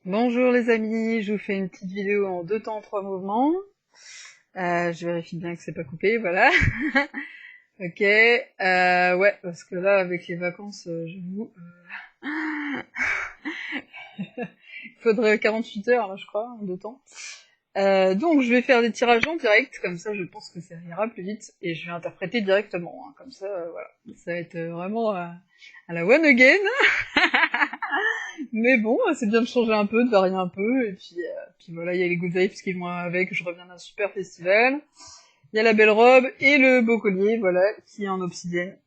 Bonjour les amis, je vous fais une petite vidéo en 2 temps 3 mouvements. Je vérifie bien que c'est pas coupé, voilà. Ok, ouais, parce que là avec les vacances, j'avoue, il faudrait 48 heures là je crois, en 2 temps. Donc je vais faire des tirages en direct, comme ça je pense que ça ira plus vite, et je vais interpréter directement, hein, comme ça, voilà. Ça va être vraiment à la one again. Mais bon, c'est bien de changer un peu, de varier un peu, et puis voilà, il y a les good vibes qui vont avec, je reviens d'un super festival, il y a la belle robe et le beau collier, voilà, qui est en obsidienne.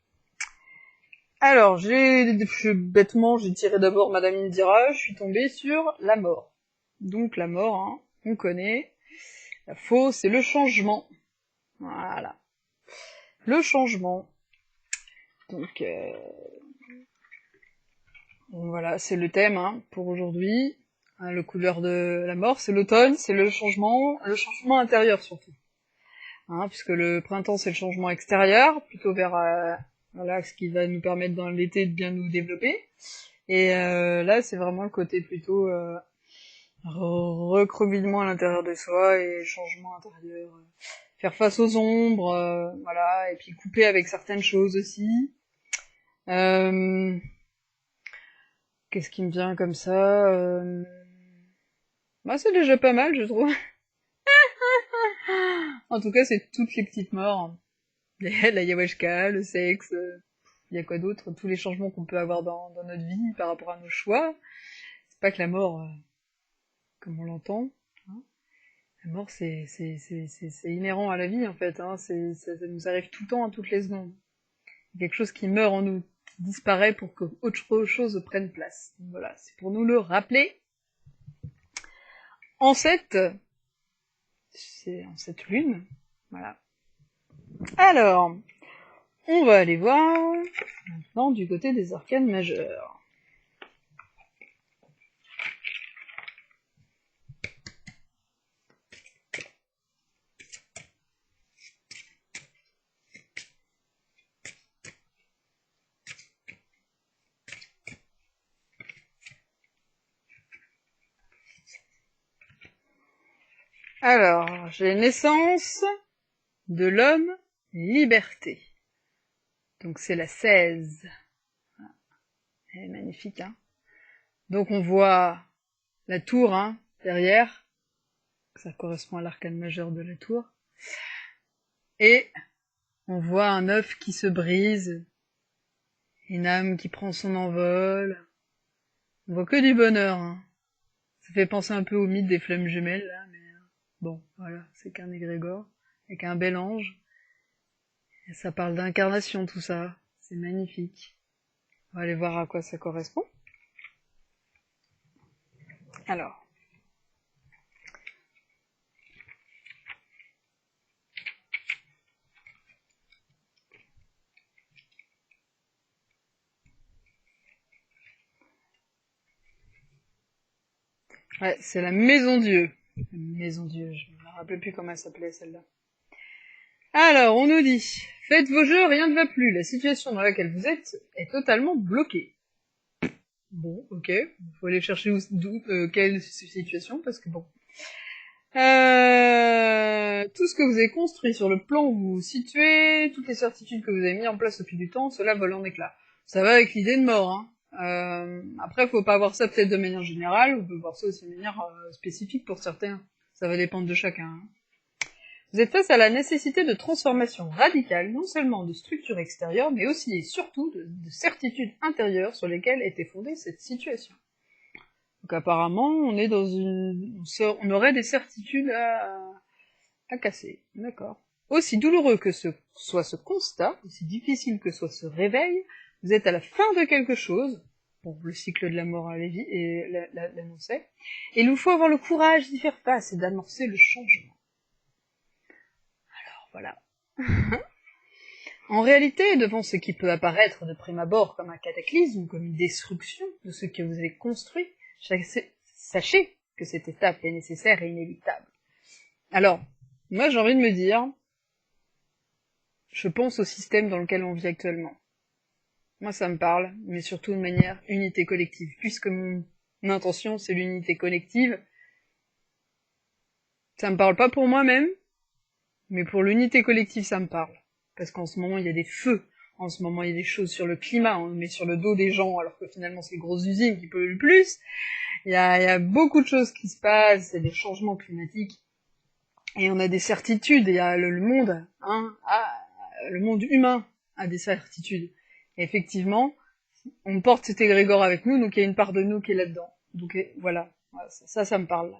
Alors, bêtement, j'ai tiré d'abord Madame Indira, je suis tombée sur la mort. Donc la mort, hein, on connaît. La faux, c'est le changement. Voilà. Le changement. Donc, voilà, c'est le thème, hein, pour aujourd'hui. Hein, le couleur de la mort, c'est l'automne, c'est le changement intérieur surtout. Hein, puisque le printemps c'est le changement extérieur, plutôt vers voilà, ce qui va nous permettre dans l'été de bien nous développer. Et là c'est vraiment le côté plutôt recroquevillement à l'intérieur de soi et changement intérieur. Faire face aux ombres, voilà, et puis couper avec certaines choses aussi. Euh, Qu'est-ce qui me vient comme ça Bah, c'est déjà pas mal, je trouve. En tout cas, c'est toutes les petites morts. L'ayahuasca, le sexe, il y a quoi d'autre? Tous les changements qu'on peut avoir dans notre vie par rapport à nos choix. C'est pas que la mort, comme on l'entend. Hein. La mort, c'est inhérent à la vie, en fait. Hein. Ça nous arrive tout le temps, à toutes les secondes. Il y a quelque chose qui meurt en nous, qui disparaît pour que autre chose prenne place. Donc voilà, c'est pour nous le rappeler. En cette lune, voilà. Alors, on va aller voir maintenant du côté des arcanes majeurs. Alors, j'ai naissance de l'homme liberté. Donc c'est la 16. Elle est magnifique, hein. Donc on voit la tour, hein, derrière. Ça correspond à l'arcane majeur de la tour. Et on voit un œuf qui se brise, une âme qui prend son envol. On voit que du bonheur, hein. Ça fait penser un peu au mythe des flammes jumelles, là, mais bon, voilà, c'est qu'un égrégore, avec un bel ange. Et ça parle d'incarnation, tout ça. C'est magnifique. On va aller voir à quoi ça correspond. Alors. Ouais, c'est la Maison Dieu. Maison Dieu, je me rappelle plus comment elle s'appelait celle-là. Alors, on nous dit, faites vos jeux, rien ne va plus. La situation dans laquelle vous êtes est totalement bloquée. Bon, ok. Faut aller chercher quelle situation, parce que bon. Tout ce que vous avez construit sur le plan où vous vous situez, toutes les certitudes que vous avez mis en place au fil du temps, cela vole en éclats. Ça va avec l'idée de mort, hein. Après, faut pas voir ça peut-être de manière générale, on peut voir ça aussi de manière spécifique pour certains. Ça va dépendre de chacun. Hein. Vous êtes face à la nécessité de transformation radicale, non seulement de structures extérieures, mais aussi et surtout de certitudes intérieures sur lesquelles était fondée cette situation. Donc apparemment, on est dans on aurait des certitudes à casser. D'accord. Aussi douloureux que soit ce constat, aussi difficile que soit ce réveil, vous êtes à la fin de quelque chose. Bon, le cycle de la mort l'annonçait. Et il vous faut avoir le courage d'y faire face et d'amorcer le changement. Alors voilà. En réalité, devant ce qui peut apparaître de prime abord comme un cataclysme, comme une destruction de ce que vous avez construit, sachez que cette étape est nécessaire et inéluctable. Alors, moi j'ai envie de me dire, je pense au système dans lequel on vit actuellement. Moi ça me parle, mais surtout de manière unité collective, puisque Mon intention, c'est l'unité collective. Ça me parle pas pour moi-même, mais pour l'unité collective, ça me parle. Parce qu'en ce moment, il y a des feux. En ce moment, il y a des choses sur le climat. On met sur le dos des gens, alors que finalement, c'est les grosses usines qui polluent le plus. Il y a beaucoup de choses qui se passent. Il y a des changements climatiques. Et on a des certitudes. Il y a le monde, le monde humain a des certitudes. Et effectivement, on porte cet égrégore avec nous, donc il y a une part de nous qui est là-dedans. Donc voilà, ça me parle.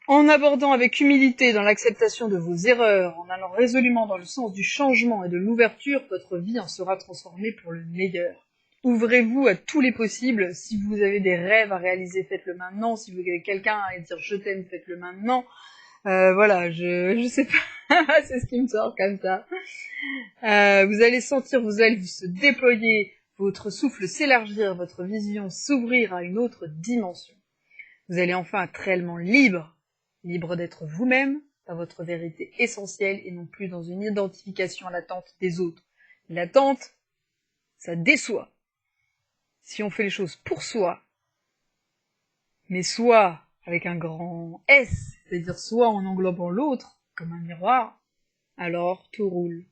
En abordant avec humilité dans l'acceptation de vos erreurs, en allant résolument dans le sens du changement et de l'ouverture, votre vie en sera transformée pour le meilleur. Ouvrez-vous à tous les possibles. Si vous avez des rêves à réaliser, faites-le maintenant. Si vous avez quelqu'un à dire je t'aime, faites-le maintenant. Voilà, je sais pas, c'est ce qui me sort comme ça. Vous allez sentir vos ailes vous se déployer, votre souffle s'élargir, votre vision s'ouvrir à une autre dimension. Vous allez enfin être réellement libre d'être vous-même, dans votre vérité essentielle et non plus dans une identification à l'attente des autres. L'attente, ça déçoit. Si on fait les choses pour soi, mais soit avec un grand S, c'est-à-dire soit en englobant l'autre, comme un miroir, alors tout roule.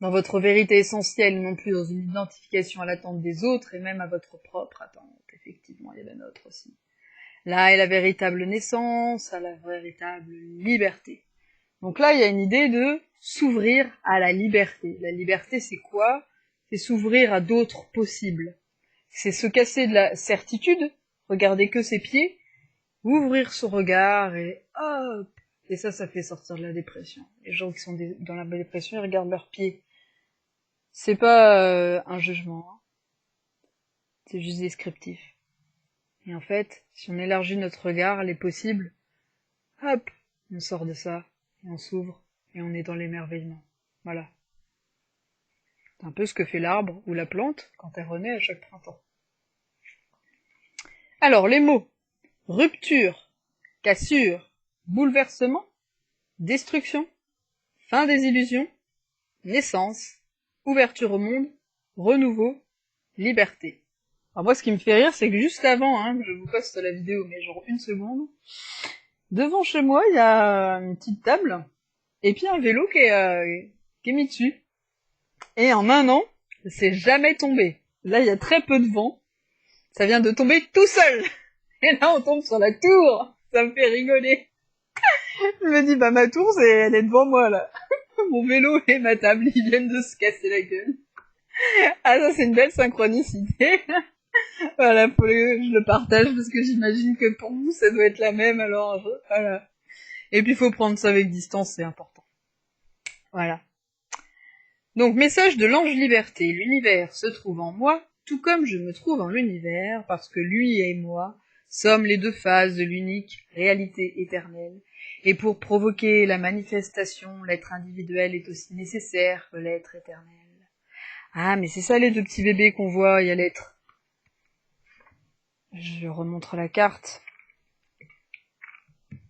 Dans votre vérité essentielle, non plus dans une identification à l'attente des autres, et même à votre propre attente. Effectivement, il y a la nôtre aussi. Là est la véritable naissance, à la véritable liberté. Donc là, il y a une idée de s'ouvrir à la liberté. La liberté, c'est quoi? C'est s'ouvrir à d'autres possibles. C'est se casser de la certitude, regarder que ses pieds, ouvrir son regard et hop! Et ça fait sortir de la dépression. Les gens qui sont dans la dépression, ils regardent leurs pieds. C'est pas un jugement, hein. C'est juste descriptif. Et en fait, si on élargit notre regard, les possibles, hop, on sort de ça, et on s'ouvre, et on est dans l'émerveillement. Voilà. C'est un peu ce que fait l'arbre ou la plante quand elle renaît à chaque printemps. Alors, les mots. Rupture, cassure, bouleversement, destruction, fin des illusions, naissance, ouverture au monde, renouveau, liberté. Alors moi, ce qui me fait rire, c'est que juste avant, je vous poste la vidéo, mais genre 1 seconde, devant chez moi, il y a une petite table, et puis un vélo qui est mis dessus. Et en 1 an, c'est jamais tombé. Là, il y a très peu de vent. Ça vient de tomber tout seul. Et là, on tombe sur la tour. Ça me fait rigoler. Je me dis, ma tour, elle est devant moi, là. Mon vélo et ma table, ils viennent de se casser la gueule. Ah, ça, c'est une belle synchronicité. Voilà, je le partage parce que j'imagine que pour vous, ça doit être la même, alors, voilà. Et puis, il faut prendre ça avec distance, c'est important. Voilà. Donc, message de l'ange liberté. L'univers se trouve en moi, tout comme je me trouve en l'univers, parce que lui et moi sommes les 2 phases de l'unique réalité éternelle. Et pour provoquer la manifestation, l'être individuel est aussi nécessaire que l'être éternel. Ah, mais c'est ça les 2 petits bébés qu'on voit, il y a l'être. Je remontre la carte.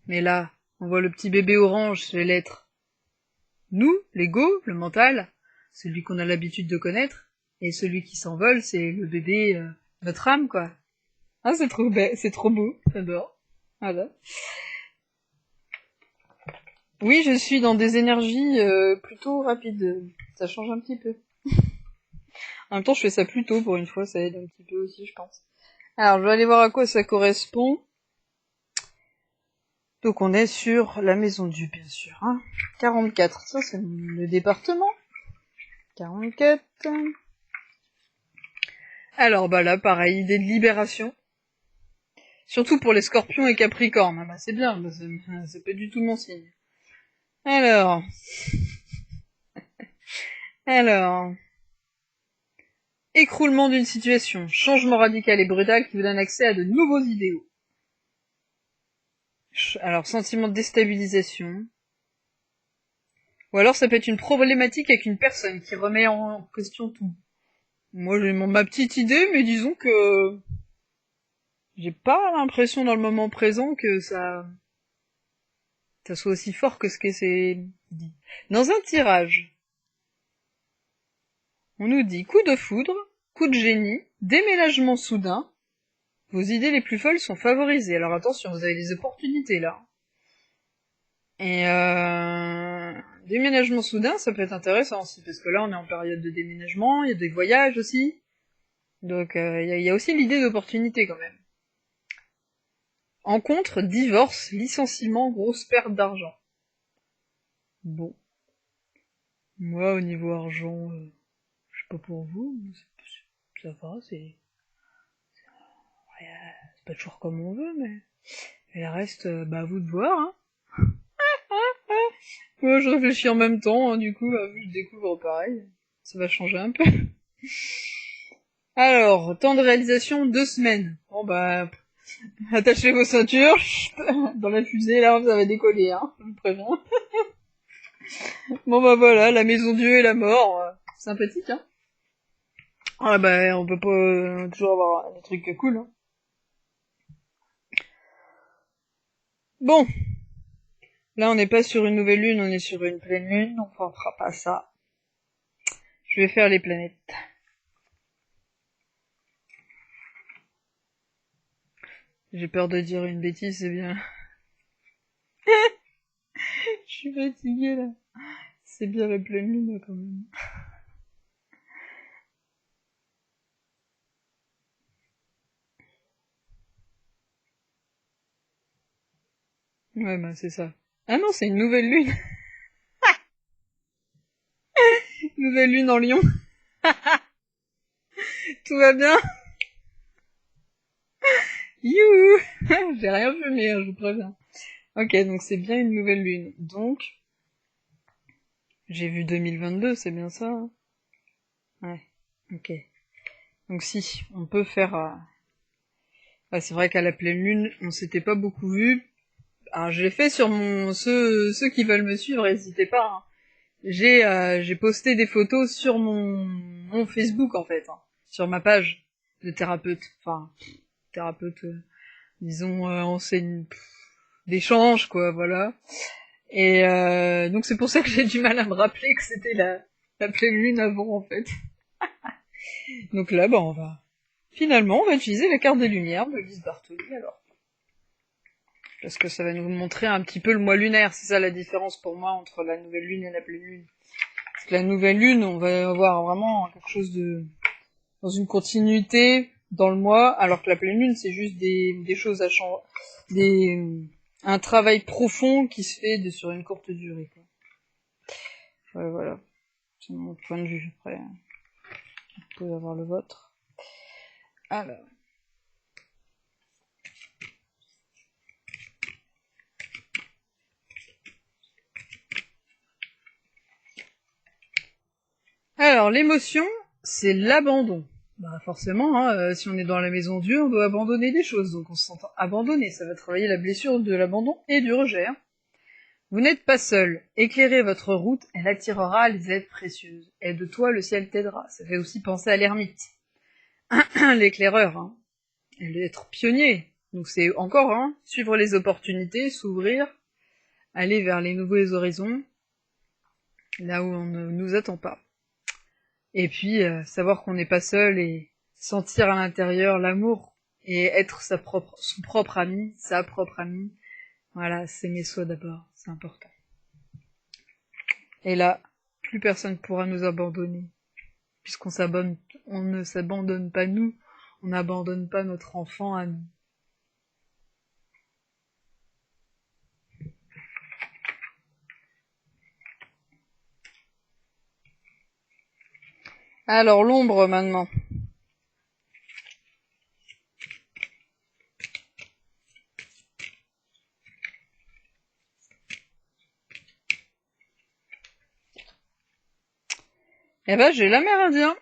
Mais là, on voit le petit bébé orange, c'est l'être. Nous, l'ego, le mental, celui qu'on a l'habitude de connaître, et celui qui s'envole, c'est le bébé, notre âme, quoi. Ah, c'est trop beau, j'adore. Voilà. Oui, je suis dans des énergies plutôt rapides. Ça change un petit peu. En même temps, je fais ça plus tôt pour une fois, ça aide un petit peu aussi, je pense. Alors, je vais aller voir à quoi ça correspond. Donc, on est sur la maison de Dieu, bien sûr. 44, ça c'est le département. 44. Alors, là, pareil, idée de libération. Surtout pour les scorpions et capricornes. C'est bien, c'est pas du tout mon signe. Alors... Écroulement d'une situation, changement radical et brutal qui vous donne accès à de nouveaux idéaux. Alors, sentiment de déstabilisation. Ou alors, ça peut être une problématique avec une personne qui remet en question tout. Moi, j'ai ma petite idée, mais disons que j'ai pas l'impression dans le moment présent que ça soit aussi fort que ce que c'est dit. Dans un tirage, on nous dit coup de foudre, coup de génie, déménagement soudain, Vos idées les plus folles sont favorisées. Alors attention, vous avez des opportunités là. Et déménagement soudain, ça peut être intéressant aussi, parce que là on est en période de déménagement, il y a des voyages aussi. Donc il y a aussi l'idée d'opportunité quand même. Rencontre, divorce, licenciement, grosse perte d'argent. Bon. Moi, au niveau argent, je sais pas pour vous, mais ça va, c'est pas toujours comme on veut, mais... Et le reste, bah à vous de voir, hein. Moi, je réfléchis en même temps, hein, du coup, vu que je découvre pareil. Ça va changer un peu. Alors, temps de réalisation, 2 semaines. Bon bah, attachez vos ceintures, dans la fusée, là, ça va décoller, hein, je vous préviens. Bon bah voilà, la maison Dieu et la mort, sympathique, hein. Ah bah, on peut pas toujours avoir des trucs cool, hein. Bon, là on n'est pas sur une nouvelle lune, on est sur une pleine lune, donc on fera pas ça. Je vais faire les planètes. J'ai peur de dire une bêtise, c'est bien. Je suis fatiguée là. C'est bien la pleine lune quand même. Ouais bah c'est ça. Ah non, c'est une nouvelle lune. Nouvelle lune en Lion. Tout va bien. Youhou. J'ai rien fumé, hein, je vous préviens. Ok, donc c'est bien une nouvelle lune. Donc, j'ai vu 2022, c'est bien ça, hein. Ouais, ok. Donc si, on peut faire... Ouais, c'est vrai qu'à la pleine lune, on s'était pas beaucoup vu. Alors je l'ai fait sur mon... Ceux qui veulent me suivre, n'hésitez pas, hein. J'ai posté des photos sur mon Facebook, en fait, hein, sur ma page de thérapeute. Enfin, thérapeute, disons, enseigne... d'échange, quoi, voilà. Et donc c'est pour ça que j'ai du mal à me rappeler que c'était la pleine lune avant, en fait. Donc là, bah, finalement, on va utiliser la carte des lumières de Lise Bartoli, alors. Parce que ça va nous montrer un petit peu le mois lunaire, c'est ça la différence pour moi entre la nouvelle lune et la pleine lune. Parce que la nouvelle lune, on va avoir vraiment quelque chose dans une continuité dans le mois, alors que la pleine lune, c'est juste des choses à changer, un travail profond qui se fait sur une courte durée, quoi. Ouais, voilà. C'est mon point de vue. Après, vous pouvez avoir le vôtre. Alors. Alors, l'émotion, c'est l'abandon. Bah forcément, hein, si on est dans la maison Dieu, on doit abandonner des choses, donc on se sent abandonné. Ça va travailler la blessure de l'abandon et du rejet, hein. Vous n'êtes pas seul. Éclairez votre route, elle attirera les aides précieuses. Aide-toi, le ciel t'aidera. Ça fait aussi penser à l'ermite. L'éclaireur, hein. Et être pionnier. Donc c'est encore, hein, suivre les opportunités, s'ouvrir, aller vers les nouveaux horizons, là où on ne nous attend pas. Et puis, savoir qu'on n'est pas seul et sentir à l'intérieur l'amour et être son propre ami, sa propre amie. Voilà, s'aimer soi d'abord, c'est important. Et là, plus personne pourra nous abandonner, on ne s'abandonne pas nous, on n'abandonne pas notre enfant à nous. Alors, l'ombre maintenant. Eh ben, j'ai l'Amérindien.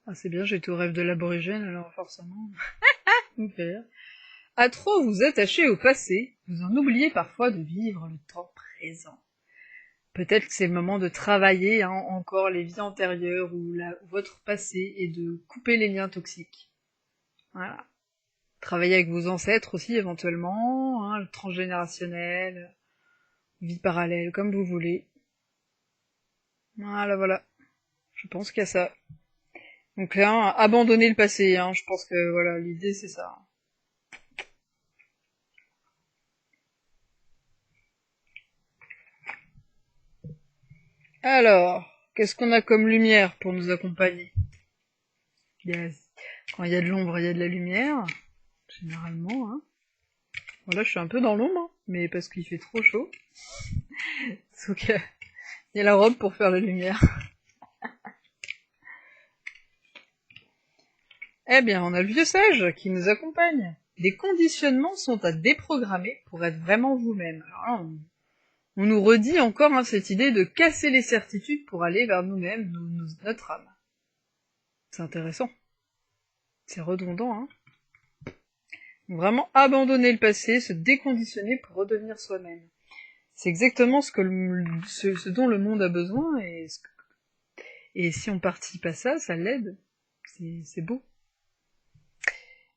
Ah, c'est bien, j'étais au rêve de l'aborigène, alors forcément. Ça me fait rire. À trop vous attacher au passé, vous en oubliez parfois de vivre le temps présent. Peut-être que c'est le moment de travailler, hein, encore les vies antérieures ou votre passé et de couper les liens toxiques. Voilà. Travailler avec vos ancêtres aussi éventuellement, hein, le transgénérationnel, vie parallèle, comme vous voulez. Voilà, voilà. Je pense qu'il y a ça. Donc là, abandonner le passé, hein, je pense que voilà, l'idée c'est ça. Alors, qu'est-ce qu'on a comme lumière pour nous accompagner? Quand il y a de l'ombre, il y a de la lumière, généralement. Hein. Bon, là, je suis un peu dans l'ombre, hein, mais parce qu'il fait trop chaud. Donc, il y a la robe pour faire la lumière. Eh bien, on a le vieux sage qui nous accompagne. Les conditionnements sont à déprogrammer pour être vraiment vous-même. Alors là, on nous redit encore hein, cette idée de casser les certitudes pour aller vers nous-mêmes, notre âme. C'est intéressant. C'est redondant, hein. Vraiment abandonner le passé, se déconditionner pour redevenir soi-même. C'est exactement ce dont le monde a besoin, et si on participe à ça, ça l'aide. C'est beau.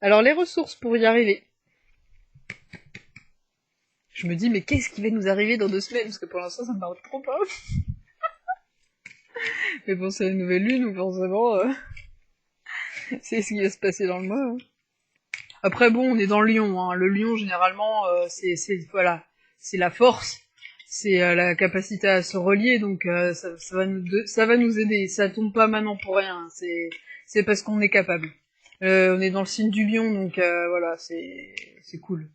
Alors, les ressources pour y arriver. Je me dis, mais qu'est-ce qui va nous arriver dans 2 semaines? Parce que pour l'instant, ça me parle trop pas. Mais bon, c'est la nouvelle lune, donc forcément, c'est ce qui va se passer dans le mois. Hein. Après, bon, on est dans le lion. Hein. Le lion, généralement, voilà, c'est la force, c'est la capacité à se relier, donc ça va nous aider. Ça tombe pas maintenant pour rien. C'est parce qu'on est capable. On est dans le signe du lion, donc voilà, c'est cool.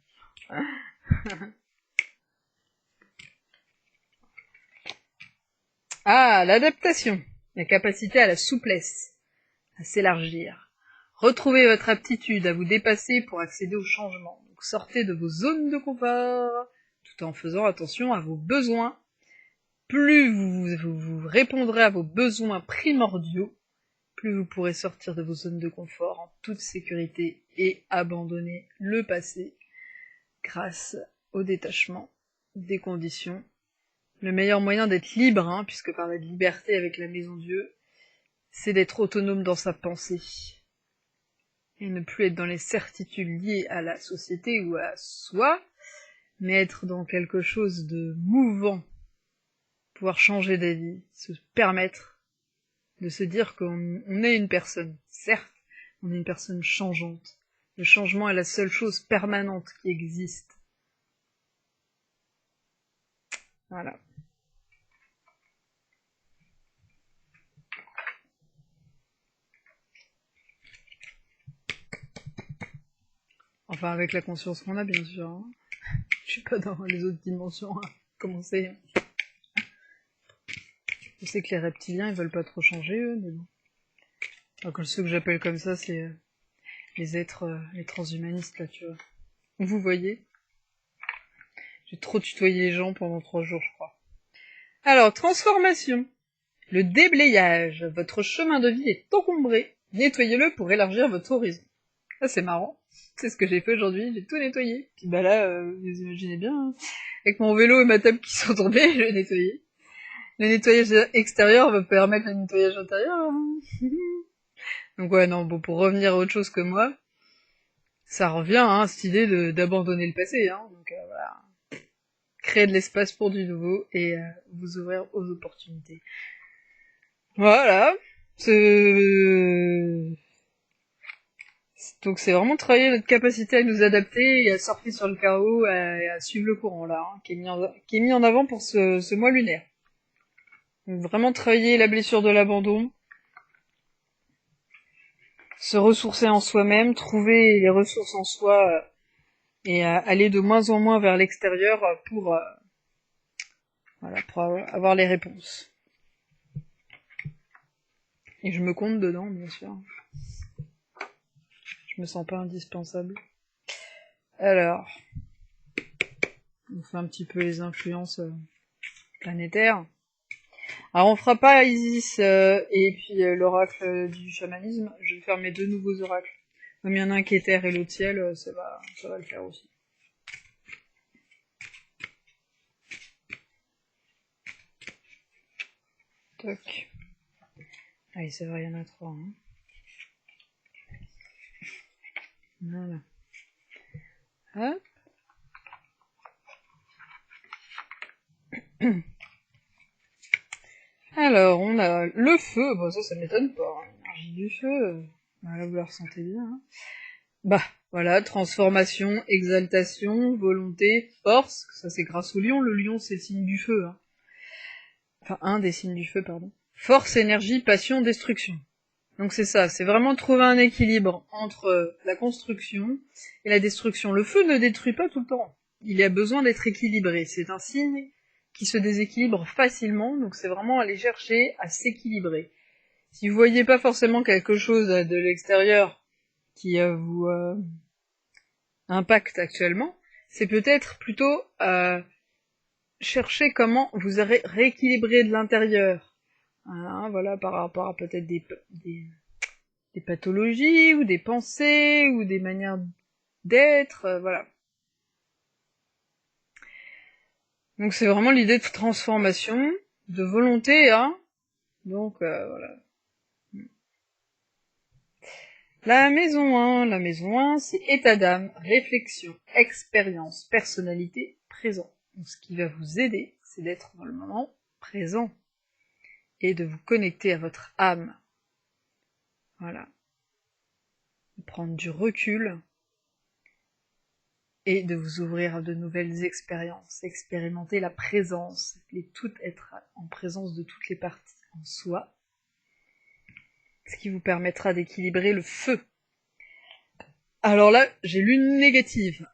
Ah, l'adaptation, la capacité à la souplesse, à s'élargir. Retrouvez votre aptitude à vous dépasser pour accéder au changement. Donc sortez de vos zones de confort, tout en faisant attention à vos besoins. Plus vous répondrez à vos besoins primordiaux, plus vous pourrez sortir de vos zones de confort en toute sécurité et abandonner le passé grâce au détachement des conditions. Le meilleur moyen d'être libre, hein, puisque parler de liberté avec la Maison Dieu, c'est d'être autonome dans sa pensée. Et ne plus être dans les certitudes liées à la société ou à soi, mais être dans quelque chose de mouvant, pouvoir changer d'avis, se permettre de se dire qu'on est une personne. Certes, on est une personne changeante. Le changement est la seule chose permanente qui existe. Voilà. Enfin, avec la conscience qu'on a, bien sûr. Hein. Je suis pas dans les autres dimensions à commencer. Je sais que les reptiliens, ils veulent pas trop changer, eux, mais bon. Alors, ceux que j'appelle comme ça, c'est les êtres, les transhumanistes, là, tu vois. Vous voyez? J'ai trop tutoyé les gens pendant 3 jours, je crois. Alors, transformation. Le déblayage. Votre chemin de vie est encombré. Nettoyez-le pour élargir votre horizon. Ça, c'est marrant. C'est ce que j'ai fait aujourd'hui, j'ai tout nettoyé. Puis bah là, vous imaginez bien, hein. Avec mon vélo et ma table qui sont tombés, je l'ai nettoyé. Le nettoyage extérieur va permettre le nettoyage intérieur. Hein. Donc ouais, non, bon, pour revenir à autre chose que moi, ça revient, hein, cette idée d'abandonner le passé, hein. Donc voilà. Créer de l'espace pour du nouveau et vous ouvrir aux opportunités. Voilà. Donc c'est vraiment travailler notre capacité à nous adapter et à surfer sur le chaos et à suivre le courant là, hein, qui est mis en avant pour ce mois lunaire. Donc vraiment travailler la blessure de l'abandon, se ressourcer en soi-même, trouver les ressources en soi et aller de moins en moins vers l'extérieur pour avoir les réponses. Et je me compte dedans, bien sûr. Je me sens pas indispensable. Alors, on fait un petit peu les influences planétaires. Alors on fera pas Isis et puis l'oracle du chamanisme, je vais faire mes 2 nouveaux oracles. Comme il y en a un qui est terre et l'autre ciel, ça va le faire aussi. Toc. Ah oui, c'est vrai, il y en a 3. Hein. Voilà. Hop. Alors, on a le feu, bon ça m'étonne pas, hein. l'énergie du feu. Là, vous la ressentez bien. Hein. Bah, voilà, transformation, exaltation, volonté, force. Ça, c'est grâce au lion. Le lion, c'est le signe du feu. Hein. Enfin, un des signes du feu, pardon. Force, énergie, passion, destruction. Donc c'est ça, c'est vraiment trouver un équilibre entre la construction et la destruction. Le feu ne détruit pas tout le temps. Il a besoin d'être équilibré. C'est un signe qui se déséquilibre facilement, donc c'est vraiment aller chercher à s'équilibrer. Si vous voyez pas forcément quelque chose de l'extérieur qui vous impacte actuellement, c'est peut-être plutôt chercher comment vous rééquilibrer de l'intérieur. Hein, voilà, par rapport à peut-être des pathologies, ou des pensées, ou des manières d'être, voilà. Donc c'est vraiment l'idée de transformation, de volonté, hein. Donc voilà. La maison 1, c'est état d'âme, réflexion, expérience, personnalité, présent. Donc ce qui va vous aider, c'est d'être dans le moment présent et de vous connecter à votre âme. Voilà. De prendre du recul et de vous ouvrir à de nouvelles expériences, expérimenter la présence, être en présence de toutes les parties en soi, ce qui vous permettra d'équilibrer le feu. Alors là, j'ai lune négative,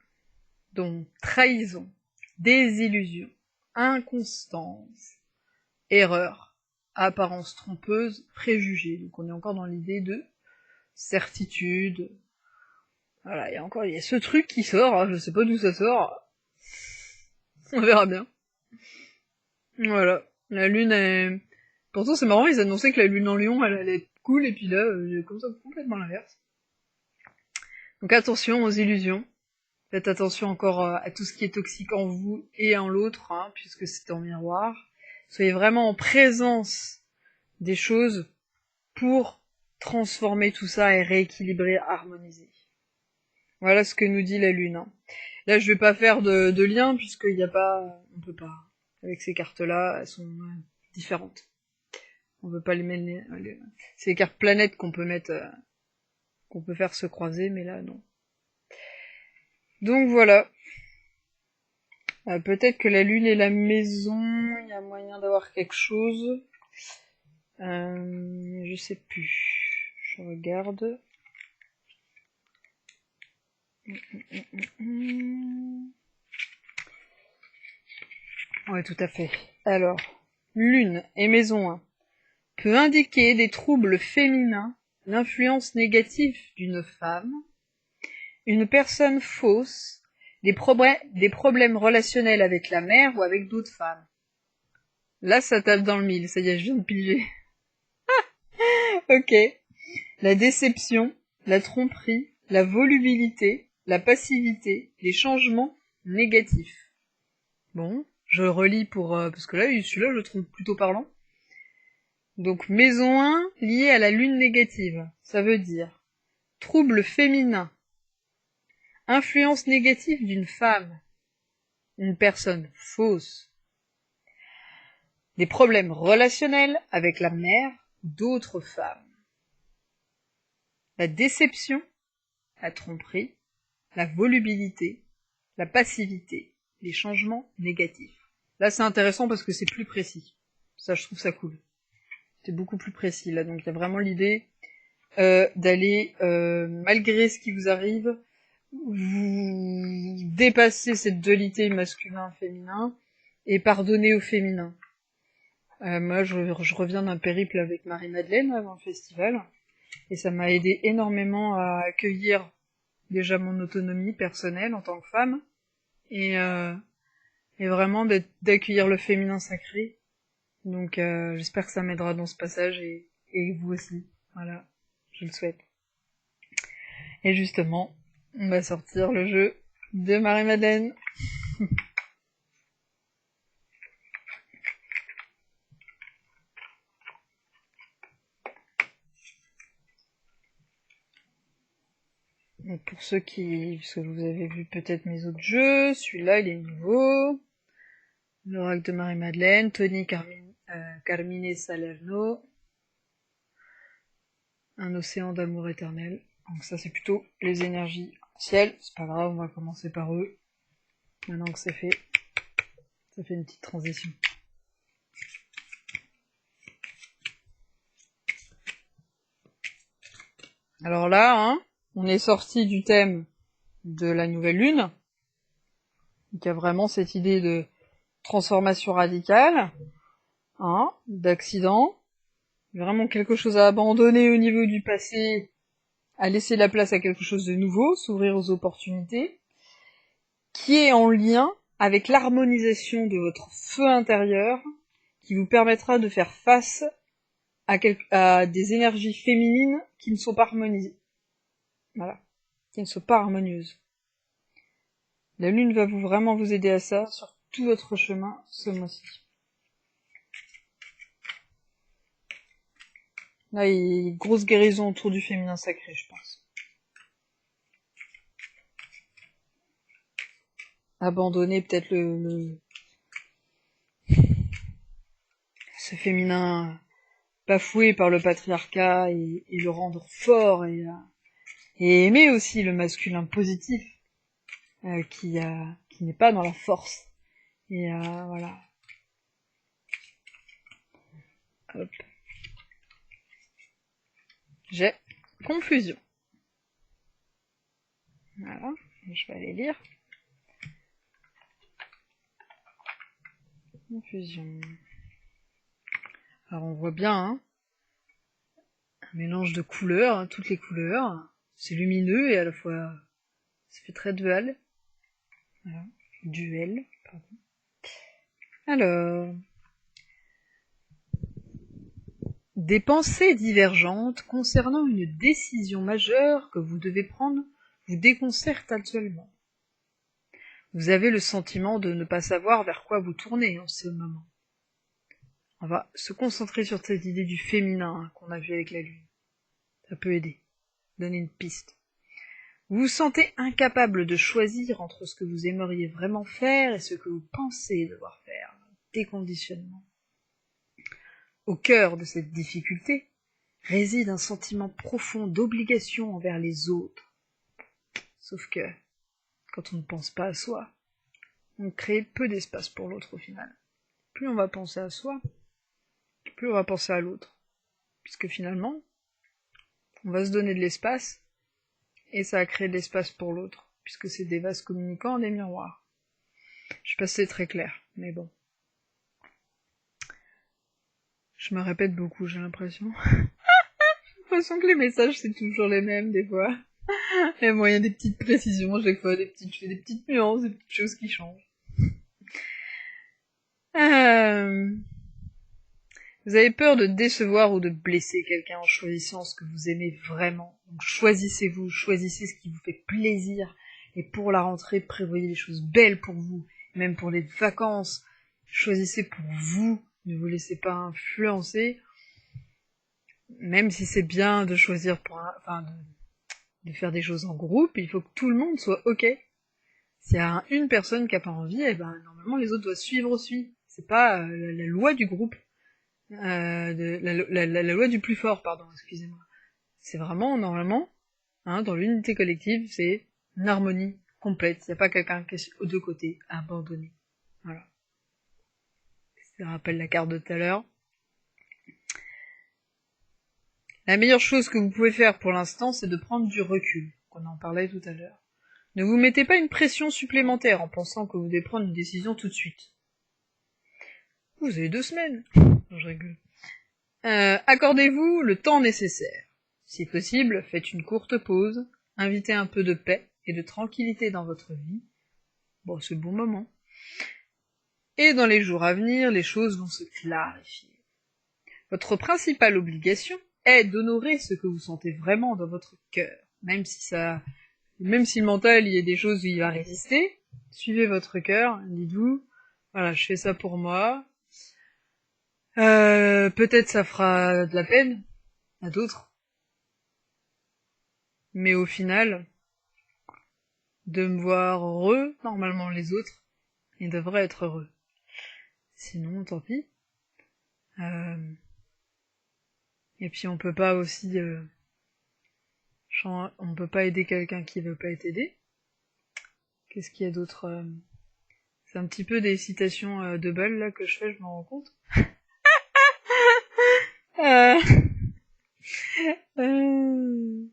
donc trahison, désillusion, inconstance, erreur, apparence trompeuse, préjugé. Donc on est encore dans l'idée de certitude. Voilà, il y a ce truc qui sort, hein, je sais pas d'où ça sort. On verra bien. Voilà. La lune est... Pourtant c'est marrant, ils annonçaient que la lune en lion, elle allait être cool, et puis là, j'ai comme ça complètement l'inverse. Donc attention aux illusions. Faites attention encore à tout ce qui est toxique en vous et en l'autre, hein, puisque c'est en miroir. Soyez vraiment en présence des choses pour transformer tout ça et rééquilibrer, harmoniser. Voilà ce que nous dit la lune. Hein. Là, je vais pas faire de lien, puisqu'il n'y a pas... On peut pas. Avec ces cartes-là, elles sont différentes. On veut pas les mettre... C'est les cartes planètes qu'on peut mettre... qu'on peut faire se croiser, mais là, non. Donc voilà. Peut-être que la lune et la maison, il y a moyen d'avoir quelque chose. Je sais plus. Je regarde. Ouais, tout à fait. Alors, lune et maison 1 peut indiquer des troubles féminins, l'influence négative d'une femme, une personne fausse, des problèmes relationnels avec la mère ou avec d'autres femmes. Là, ça tape dans le mille, ça y est, je viens de piger. Ok. La déception, la tromperie, la volubilité, la passivité, les changements négatifs. Bon, je relis parce que là, celui-là, je le trouve plutôt parlant. Donc, maison 1, liée à la lune négative. Ça veut dire trouble féminin, influence négative d'une femme, une personne fausse, des problèmes relationnels avec la mère d'autres femmes, la déception, la tromperie, la volubilité, la passivité, les changements négatifs. Là, c'est intéressant parce que c'est plus précis. Ça, je trouve ça cool. C'est beaucoup plus précis, là. Donc, il y a vraiment l'idée d'aller, malgré ce qui vous arrive, vous dépasser cette dualité masculin-féminin et pardonner au féminin. Moi, je reviens d'un périple avec Marie-Madeleine avant le festival, et ça m'a aidé énormément à accueillir déjà mon autonomie personnelle en tant que femme, et vraiment d'accueillir le féminin sacré. Donc j'espère que ça m'aidera dans ce passage, et vous aussi. Voilà, je le souhaite. Et justement, on va sortir le jeu de Marie-Madeleine. Donc pour ceux parce que vous avez vu peut-être mes autres jeux, celui-là il est nouveau. L'oracle de Marie-Madeleine, Tony Carmine Salerno. un océan d'amour éternel. Donc ça c'est plutôt les énergies ciel, c'est pas grave, on va commencer par eux. Maintenant que c'est fait, ça fait une petite transition. Alors là, hein, on est sorti du thème de la nouvelle lune, qui a vraiment cette idée de transformation radicale, hein, d'accident, vraiment quelque chose à abandonner au niveau du passé, à laisser la place à quelque chose de nouveau, s'ouvrir aux opportunités, qui est en lien avec l'harmonisation de votre feu intérieur, qui vous permettra de faire face à des énergies féminines qui ne sont pas harmonisées. Voilà. Qui ne sont pas harmonieuses. La lune va vraiment vous aider à ça sur tout votre chemin ce mois-ci. Là, il y a une grosse guérison autour du féminin sacré, je pense. Abandonner peut-être ce féminin bafoué par le patriarcat et le rendre fort et aimer aussi le masculin positif qui n'est pas dans la force. Et voilà. Hop. J'ai confusion. Voilà, je vais aller lire. Confusion. Alors on voit bien, hein, un mélange de couleurs, hein, toutes les couleurs. C'est lumineux et à la fois ça fait très dual. Voilà. Duel, pardon. Alors, des pensées divergentes concernant une décision majeure que vous devez prendre vous déconcertent actuellement. Vous avez le sentiment de ne pas savoir vers quoi vous tourner en ce moment. On va se concentrer sur cette idée du féminin hein, qu'on a vu avec la lune. Ça peut aider, donner une piste. Vous vous sentez incapable de choisir entre ce que vous aimeriez vraiment faire et ce que vous pensez devoir faire. Déconditionnement. Au cœur de cette difficulté réside un sentiment profond d'obligation envers les autres. Sauf que, quand on ne pense pas à soi, on crée peu d'espace pour l'autre au final. Plus on va penser à soi, plus on va penser à l'autre. Puisque finalement, on va se donner de l'espace, et ça va créer de l'espace pour l'autre, puisque c'est des vases communicants, des miroirs. Je sais pas si c'est très clair, mais bon. Je me répète beaucoup, j'ai l'impression. J'ai l'impression que les messages, c'est toujours les mêmes, des fois. Et bon, il y a des petites précisions, chaque fois, des petites nuances, des petites choses qui changent. Vous avez peur de décevoir ou de blesser quelqu'un en choisissant ce que vous aimez vraiment. Donc choisissez-vous, choisissez ce qui vous fait plaisir. Et pour la rentrée, prévoyez des choses belles pour vous, même pour les vacances. Choisissez pour vous, ne vous laissez pas influencer. Même si c'est bien de choisir de faire des choses en groupe, il faut que tout le monde soit ok. S'il y a une personne qui a pas envie, eh ben normalement les autres doivent suivre aussi. C'est pas la loi du groupe. La loi du plus fort, pardon, excusez-moi. C'est vraiment, normalement, hein, dans l'unité collective, c'est une harmonie complète. Il n'y a pas quelqu'un qui est aux deux côtés, abandonné. Voilà. Ça rappelle la carte de tout à l'heure. La meilleure chose que vous pouvez faire pour l'instant, c'est de prendre du recul. On en parlait tout à l'heure. Ne vous mettez pas une pression supplémentaire en pensant que vous devez prendre une décision tout de suite. Vous avez 2 semaines. Non, je rigole. Accordez-vous le temps nécessaire. Si possible, faites une courte pause, invitez un peu de paix et de tranquillité dans votre vie. Bon, c'est le bon moment. Et dans les jours à venir, les choses vont se clarifier. Votre principale obligation est d'honorer ce que vous sentez vraiment dans votre cœur. Même si le mental, il y a des choses où il va résister, suivez votre cœur, dites-vous, voilà, je fais ça pour moi. Peut-être ça fera de la peine à d'autres. Mais au final, de me voir heureux, normalement les autres, ils devraient être heureux. Sinon, tant pis. Et puis on peut pas aussi Genre, on peut pas aider quelqu'un qui veut pas être aidé. Qu'est-ce qu'il y a d'autre? C'est un petit peu des citations de Bull là que je fais, je m'en rends compte. Euh... euh,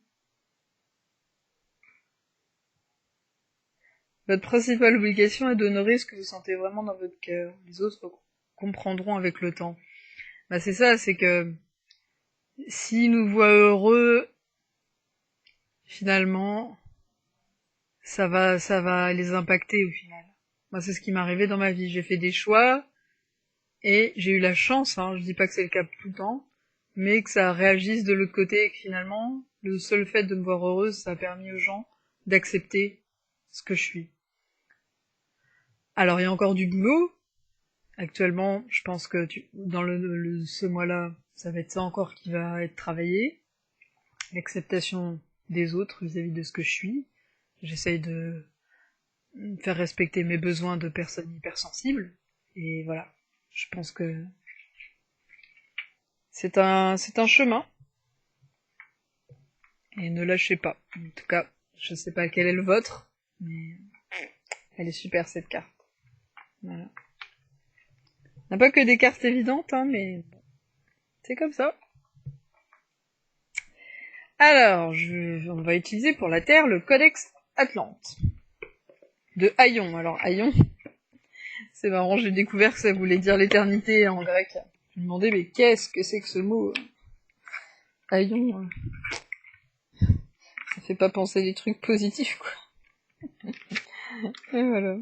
Votre principale obligation est d'honorer ce que vous sentez vraiment dans votre cœur. Les autres comprendront avec le temps. Bah c'est ça, c'est que s'ils nous voient heureux, finalement, ça va les impacter au final. Moi, c'est ce qui m'est arrivé dans ma vie. J'ai fait des choix et j'ai eu la chance, hein, je dis pas que c'est le cas tout le temps, mais que ça réagisse de l'autre côté et que finalement, le seul fait de me voir heureuse, ça a permis aux gens d'accepter ce que je suis. Alors, il y a encore du boulot. Actuellement, je pense que dans ce mois-là, ça va être ça encore qui va être travaillé. L'acceptation des autres vis-à-vis de ce que je suis. J'essaye de faire respecter mes besoins de personnes hypersensibles. Et voilà. Je pense que c'est un chemin. Et ne lâchez pas. En tout cas, je sais pas quel est le vôtre, mais elle est super cette carte. Voilà. On n'a pas que des cartes évidentes, hein, mais bon, c'est comme ça. Alors, on va utiliser pour la Terre le Codex Atlante de Aion. Alors, Aion, c'est marrant, j'ai découvert que ça voulait dire l'éternité en grec. Je me demandais, mais qu'est-ce que c'est que ce mot Aion, ça fait pas penser des trucs positifs, quoi. Et voilà.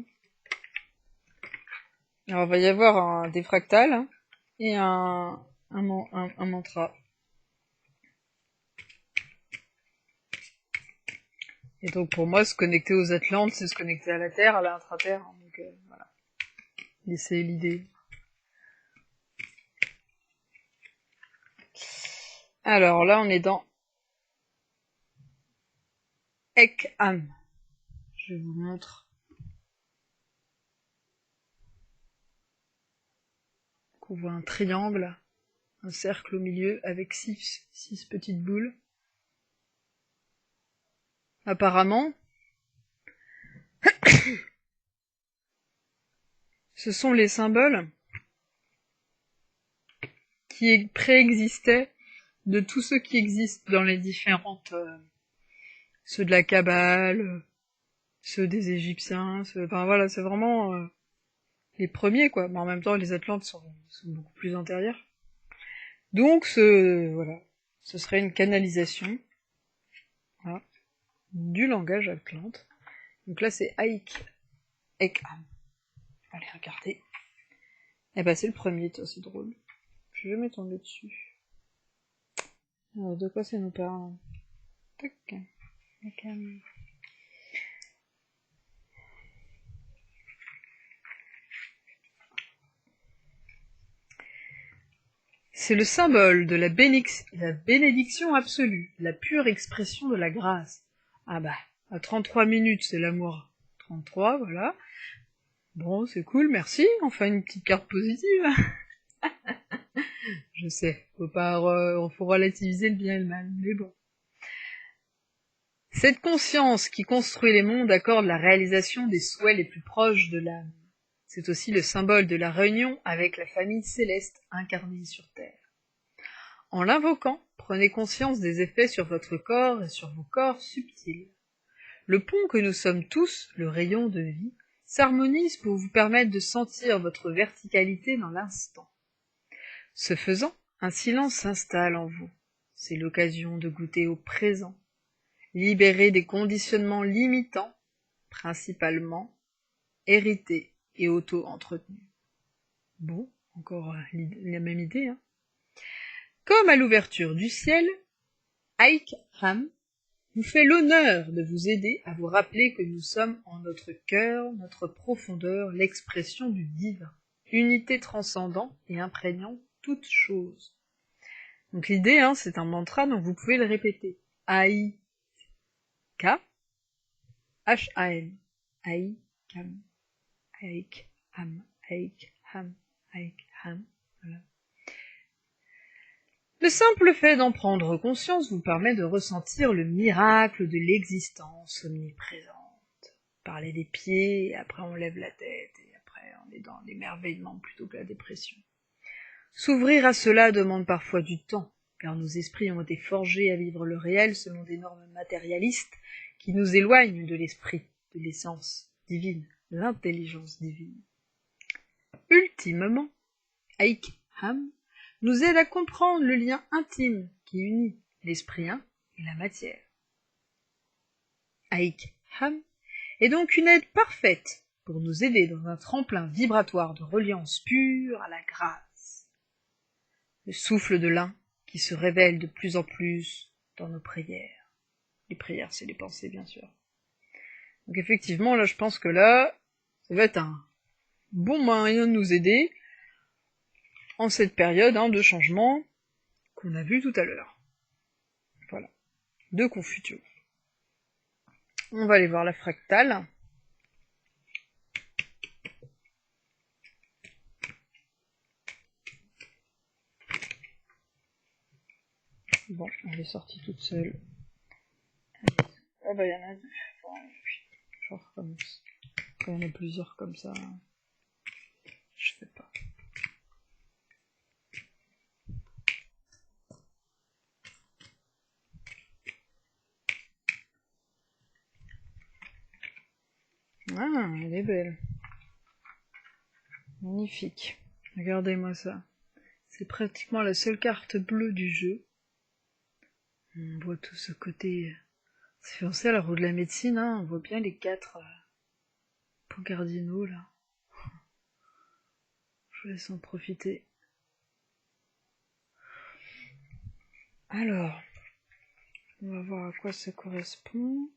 Alors, il va y avoir des fractales hein, et un mantra. Et donc, pour moi, se connecter aux Atlantes, c'est se connecter à la Terre, à l'intra-terre. Hein, donc, voilà. Et c'est l'idée. Alors, là, on est dans Ekam. Je vous montre. On voit un triangle, un cercle au milieu avec six petites boules. Apparemment, ce sont les symboles qui préexistaient de tous ceux qui existent dans les différentes... ceux de la Kabbale, ceux des Égyptiens, enfin voilà, c'est vraiment les premiers, quoi. Mais en même temps, les Atlantes sont beaucoup plus antérieurs. Donc, voilà, ce serait une canalisation voilà, du langage atlante. Donc là, c'est Ekam. Allez, regardez. Eh ben, c'est le premier, toi, c'est drôle. Je vais jamais tomber dessus. Alors, de quoi ça nous parle? Tac. Ekam. C'est le symbole de la bénédiction absolue, la pure expression de la grâce. Ah bah, à 33 minutes, c'est l'amour. 33, voilà. Bon, c'est cool, merci. Enfin, une petite carte positive. Je sais, faut relativiser le bien et le mal, mais bon. Cette conscience qui construit les mondes accorde la réalisation des souhaits les plus proches de l'âme. C'est aussi le symbole de la réunion avec la famille céleste incarnée sur Terre. En l'invoquant, prenez conscience des effets sur votre corps et sur vos corps subtils. Le pont que nous sommes tous, le rayon de vie, s'harmonise pour vous permettre de sentir votre verticalité dans l'instant. Ce faisant, un silence s'installe en vous. C'est l'occasion de goûter au présent, libéré des conditionnements limitants, principalement hérités et auto-entretenus. Bon, encore la même idée, hein. Comme à l'ouverture du ciel, Aik-Ram vous fait l'honneur de vous aider à vous rappeler que nous sommes en notre cœur, notre profondeur, l'expression du divin, unité transcendant et imprégnant toute chose. Donc l'idée, hein, c'est un mantra, donc vous pouvez le répéter. Aï-Ka, H-A-M, Aïk-Ham, Aïk-Ham, Aïk-Ham, Aïk-Ham, voilà. Le simple fait d'en prendre conscience vous permet de ressentir le miracle de l'existence omniprésente. Parler des pieds, et après on lève la tête, et après on est dans l'émerveillement plutôt que la dépression. S'ouvrir à cela demande parfois du temps, car nos esprits ont été forgés à vivre le réel selon des normes matérialistes qui nous éloignent de l'esprit, de l'essence divine, de l'intelligence divine. Ultimement, Eichham nous aide à comprendre le lien intime qui unit l'esprit 1 et la matière. Eichham est donc une aide parfaite pour nous aider dans un tremplin vibratoire de reliance pure à la grâce. Le souffle de l'un qui se révèle de plus en plus dans nos prières. Les prières, c'est les pensées, bien sûr. Donc effectivement, là, je pense que là, ça va être un bon moyen de nous aider en cette période de changement qu'on a vu tout à l'heure. Voilà. De Confucius. On va aller voir la fractale. Bon, elle est sortie toute seule. Ah bah il y en a deux. Bon, genre comme ça. Quand il y en a plusieurs comme ça, je sais pas. Ah, elle est belle. Magnifique. Regardez-moi ça. C'est pratiquement la seule carte bleue du jeu. On voit tout ce côté... Ça fait penser à la roue de la médecine, on voit bien les 4 points cardinaux, là. Je vous laisse en profiter. Alors, on va voir à quoi ça correspond.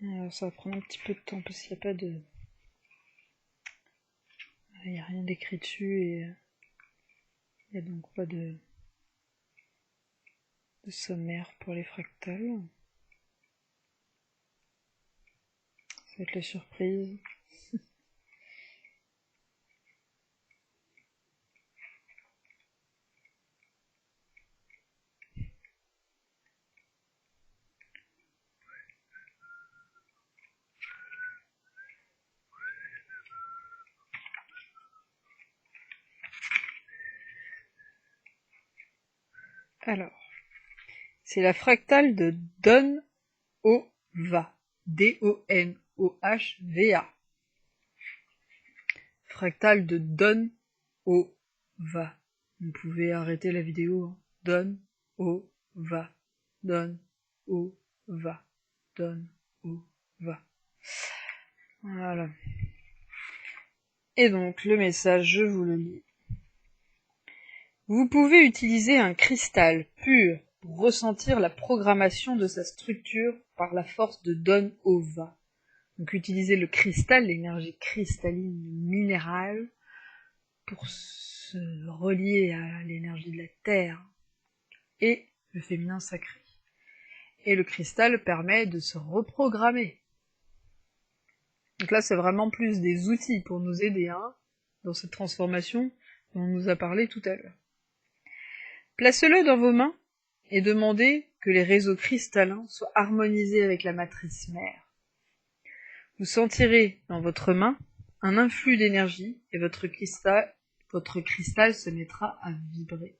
Alors, ça va prendre un petit peu de temps parce qu'il n'y a pas de... Il n'y a rien d'écrit dessus et il n'y a donc pas de sommaire pour les fractales. Ça va être la surprise. Alors, c'est la fractale de Don-O-Va. D-O-N-O-H-V-A. Fractale de Don-O-Va. Vous pouvez arrêter la vidéo. Don-O-Va. Don-O-Va. Don-O-Va. Voilà. Et donc, le message, je vous le lis. Vous pouvez utiliser un cristal pur pour ressentir la programmation de sa structure par la force de Don-O-Va. Donc utilisez le cristal, l'énergie cristalline minérale, pour se relier à l'énergie de la terre et le féminin sacré. Et le cristal permet de se reprogrammer. Donc là, c'est vraiment plus des outils pour nous aider dans cette transformation dont on nous a parlé tout à l'heure. Placez-le dans vos mains et demandez que les réseaux cristallins soient harmonisés avec la matrice mère. Vous sentirez dans votre main un influx d'énergie et votre cristal se mettra à vibrer.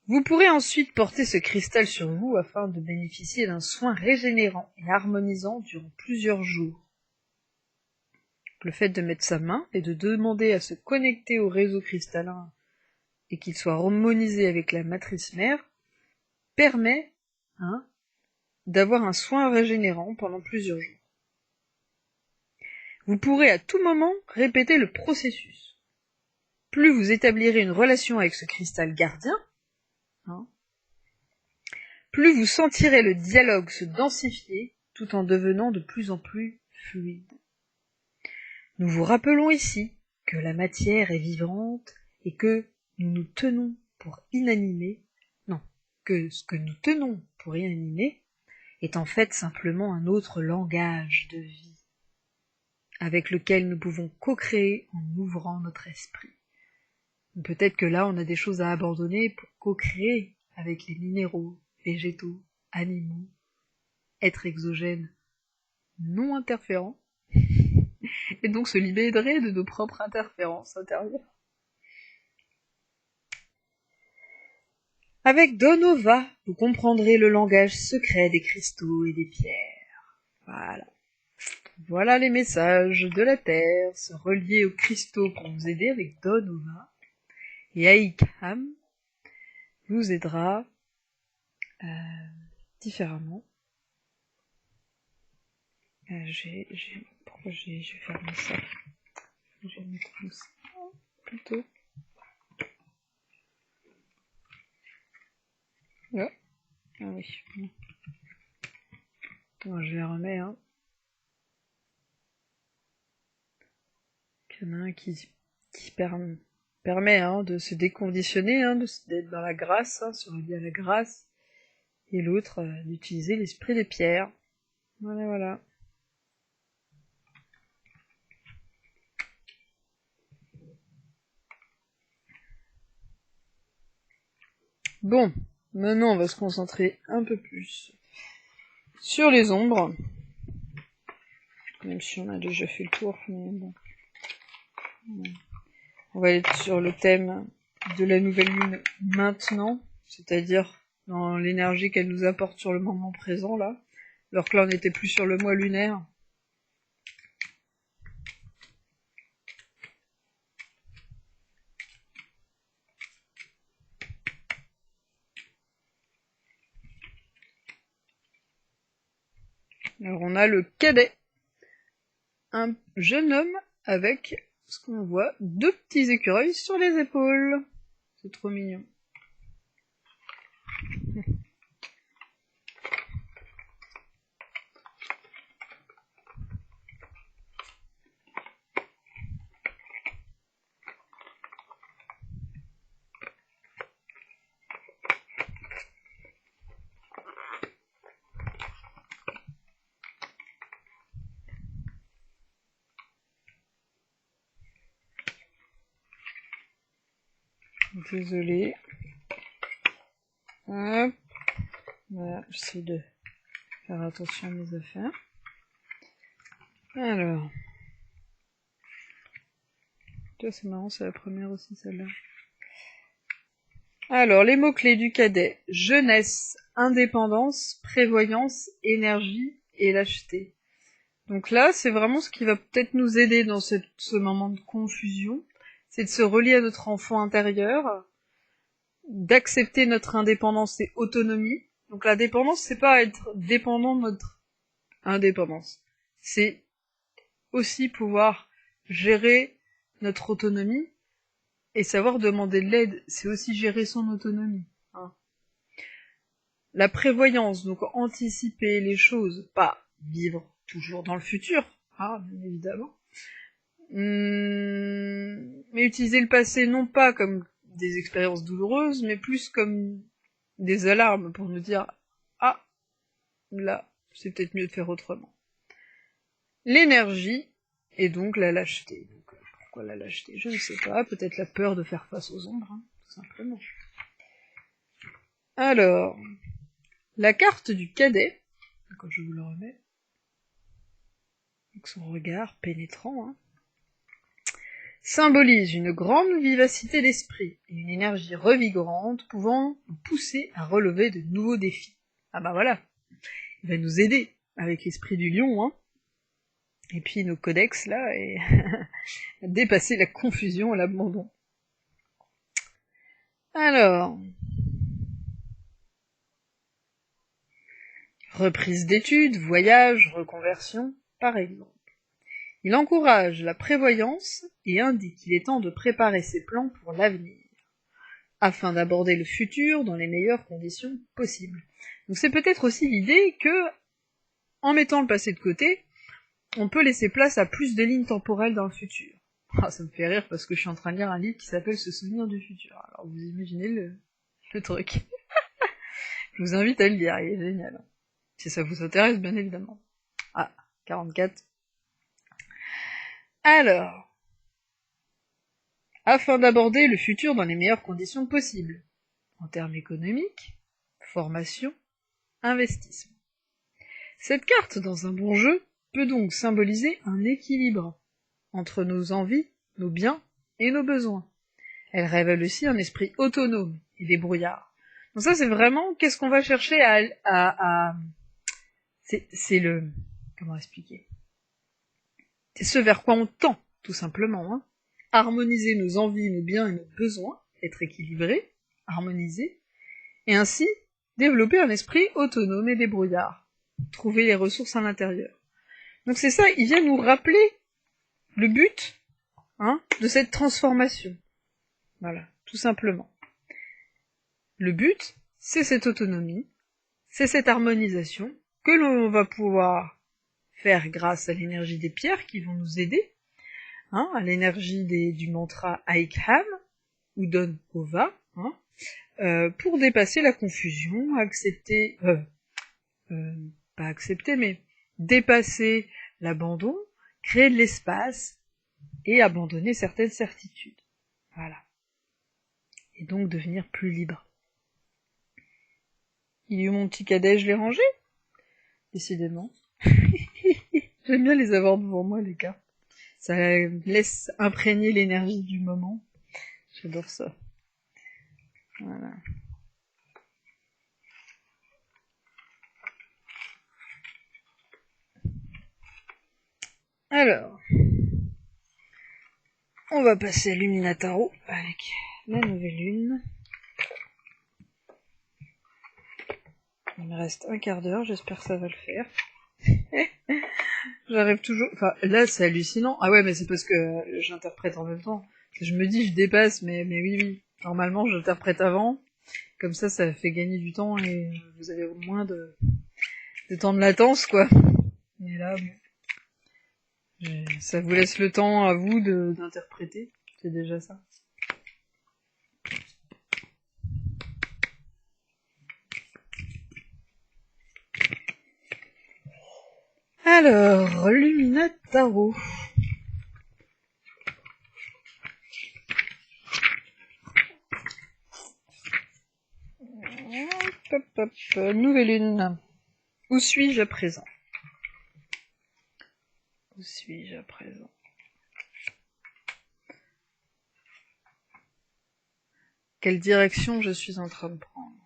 Vous pourrez ensuite porter ce cristal sur vous afin de bénéficier d'un soin régénérant et harmonisant durant plusieurs jours. Le fait de mettre sa main et de demander à se connecter au réseau cristallin et qu'il soit harmonisé avec la matrice mère permet d'avoir un soin régénérant pendant plusieurs jours. Vous pourrez à tout moment répéter le processus. Plus vous établirez une relation avec ce cristal gardien, plus vous sentirez le dialogue se densifier tout en devenant de plus en plus fluide. Nous vous rappelons ici que la matière est vivante et que nous nous tenons pour inanimés, que ce que nous tenons pour inanimé est en fait simplement un autre langage de vie, avec lequel nous pouvons co-créer en ouvrant notre esprit. Peut-être que là, on a des choses à abandonner pour co-créer avec les minéraux, végétaux, animaux, êtres exogènes non interférents, et donc se libérer de nos propres interférences intérieures. Avec Donova, vous comprendrez le langage secret des cristaux et des pierres. Voilà. Voilà les messages de la Terre, se relier aux cristaux pour vous aider avec Donova. Et Aikam vous aidera différemment. Pourquoi j'ai fermé ça? Je vais mettre comme ça, plutôt. Ouais. Ah oui. Bon, je les remets, hein. Il y en a un qui permet de se déconditionner, d'être dans la grâce, se relier à la grâce, et l'autre d'utiliser l'esprit des pierres. Voilà, voilà. Bon, maintenant on va se concentrer un peu plus sur les ombres, même si on a déjà fait le tour, mais bon. On va être sur le thème de la nouvelle lune maintenant, c'est-à-dire dans l'énergie qu'elle nous apporte sur le moment présent, là. Alors que là, on n'était plus sur le mois lunaire. Alors on a le cadet, un jeune homme avec, ce qu'on voit, 2 petits écureuils sur les épaules. C'est trop mignon. Désolée. Hop. Voilà, j'essaie de faire attention à mes affaires. Alors. Tu vois, c'est marrant, c'est la première aussi, celle-là. Alors, les mots-clés du cadet. Jeunesse, indépendance, prévoyance, énergie et lâcheté. Donc là, c'est vraiment ce qui va peut-être nous aider dans ce moment de confusion. C'est de se relier à notre enfant intérieur, d'accepter notre indépendance et autonomie. Donc la dépendance, c'est pas être dépendant de notre indépendance. C'est aussi pouvoir gérer notre autonomie et savoir demander de l'aide. C'est aussi gérer son autonomie. La prévoyance, donc anticiper les choses, pas vivre toujours dans le futur, bien évidemment. Mais utiliser le passé non pas comme des expériences douloureuses, mais plus comme des alarmes pour nous dire « Ah, là, c'est peut-être mieux de faire autrement ». L'énergie, et donc la lâcheté. Donc, pourquoi la lâcheté? Je ne sais pas, peut-être la peur de faire face aux ombres, tout simplement. Alors, la carte du cadet, quand je vous le remets, avec son regard pénétrant, symbolise une grande vivacité d'esprit et une énergie revigorante pouvant nous pousser à relever de nouveaux défis. Ah bah voilà, il va nous aider avec l'esprit du lion, et puis nos codex là, et à dépasser la confusion et l'abandon. Alors, reprise d'études, voyage, reconversion, par exemple. Il encourage la prévoyance et indique qu'il est temps de préparer ses plans pour l'avenir, afin d'aborder le futur dans les meilleures conditions possibles. Donc c'est peut-être aussi l'idée que, en mettant le passé de côté, on peut laisser place à plus de lignes temporelles dans le futur. Ça me fait rire parce que je suis en train de lire un livre qui s'appelle Se souvenir du futur. Alors vous imaginez le truc. Je vous invite à le lire, il est génial. Si ça vous intéresse, bien évidemment. 44. Alors, afin d'aborder le futur dans les meilleures conditions possibles, en termes économiques, formation, investissement. Cette carte, dans un bon jeu, peut donc symboliser un équilibre entre nos envies, nos biens et nos besoins. Elle révèle aussi un esprit autonome et débrouillard. Donc ça, c'est vraiment, qu'est-ce qu'on va chercher c'est le... Comment expliquer? C'est ce vers quoi on tend, tout simplement. Hein. Harmoniser nos envies, nos biens et nos besoins, être équilibré, harmonisé, et ainsi développer un esprit autonome et débrouillard. Trouver les ressources à l'intérieur. Donc c'est ça, il vient nous rappeler le but de cette transformation. Voilà, tout simplement. Le but, c'est cette autonomie, c'est cette harmonisation que l'on va pouvoir faire grâce à l'énergie des pierres qui vont nous aider, à l'énergie du mantra Aikham, ou Don Ova, pour dépasser la confusion, accepter, pas accepter, mais dépasser l'abandon, créer de l'espace et abandonner certaines certitudes. Voilà. Et donc devenir plus libre. Il y a eu mon petit cadet, je l'ai rangé? Décidément. J'aime bien les avoir devant moi, les cartes. Ça laisse imprégner l'énergie du moment. J'adore ça. Voilà. Alors, on va passer à Luminataro avec la nouvelle lune. Il me reste un quart d'heure, j'espère que ça va le faire. J'arrive toujours... Enfin, là, c'est hallucinant. Ah ouais, mais c'est parce que j'interprète en même temps. Je me dis, je dépasse, mais oui. Normalement, j'interprète avant. Comme ça fait gagner du temps et vous avez au moins de temps de latence, quoi. Mais là, bon, ça vous laisse le temps à vous d'interpréter. C'est déjà ça. Alors, Luminataro. Nouvelle lune. Où suis-je à présent? Où suis-je à présent? Quelle direction je suis en train de prendre?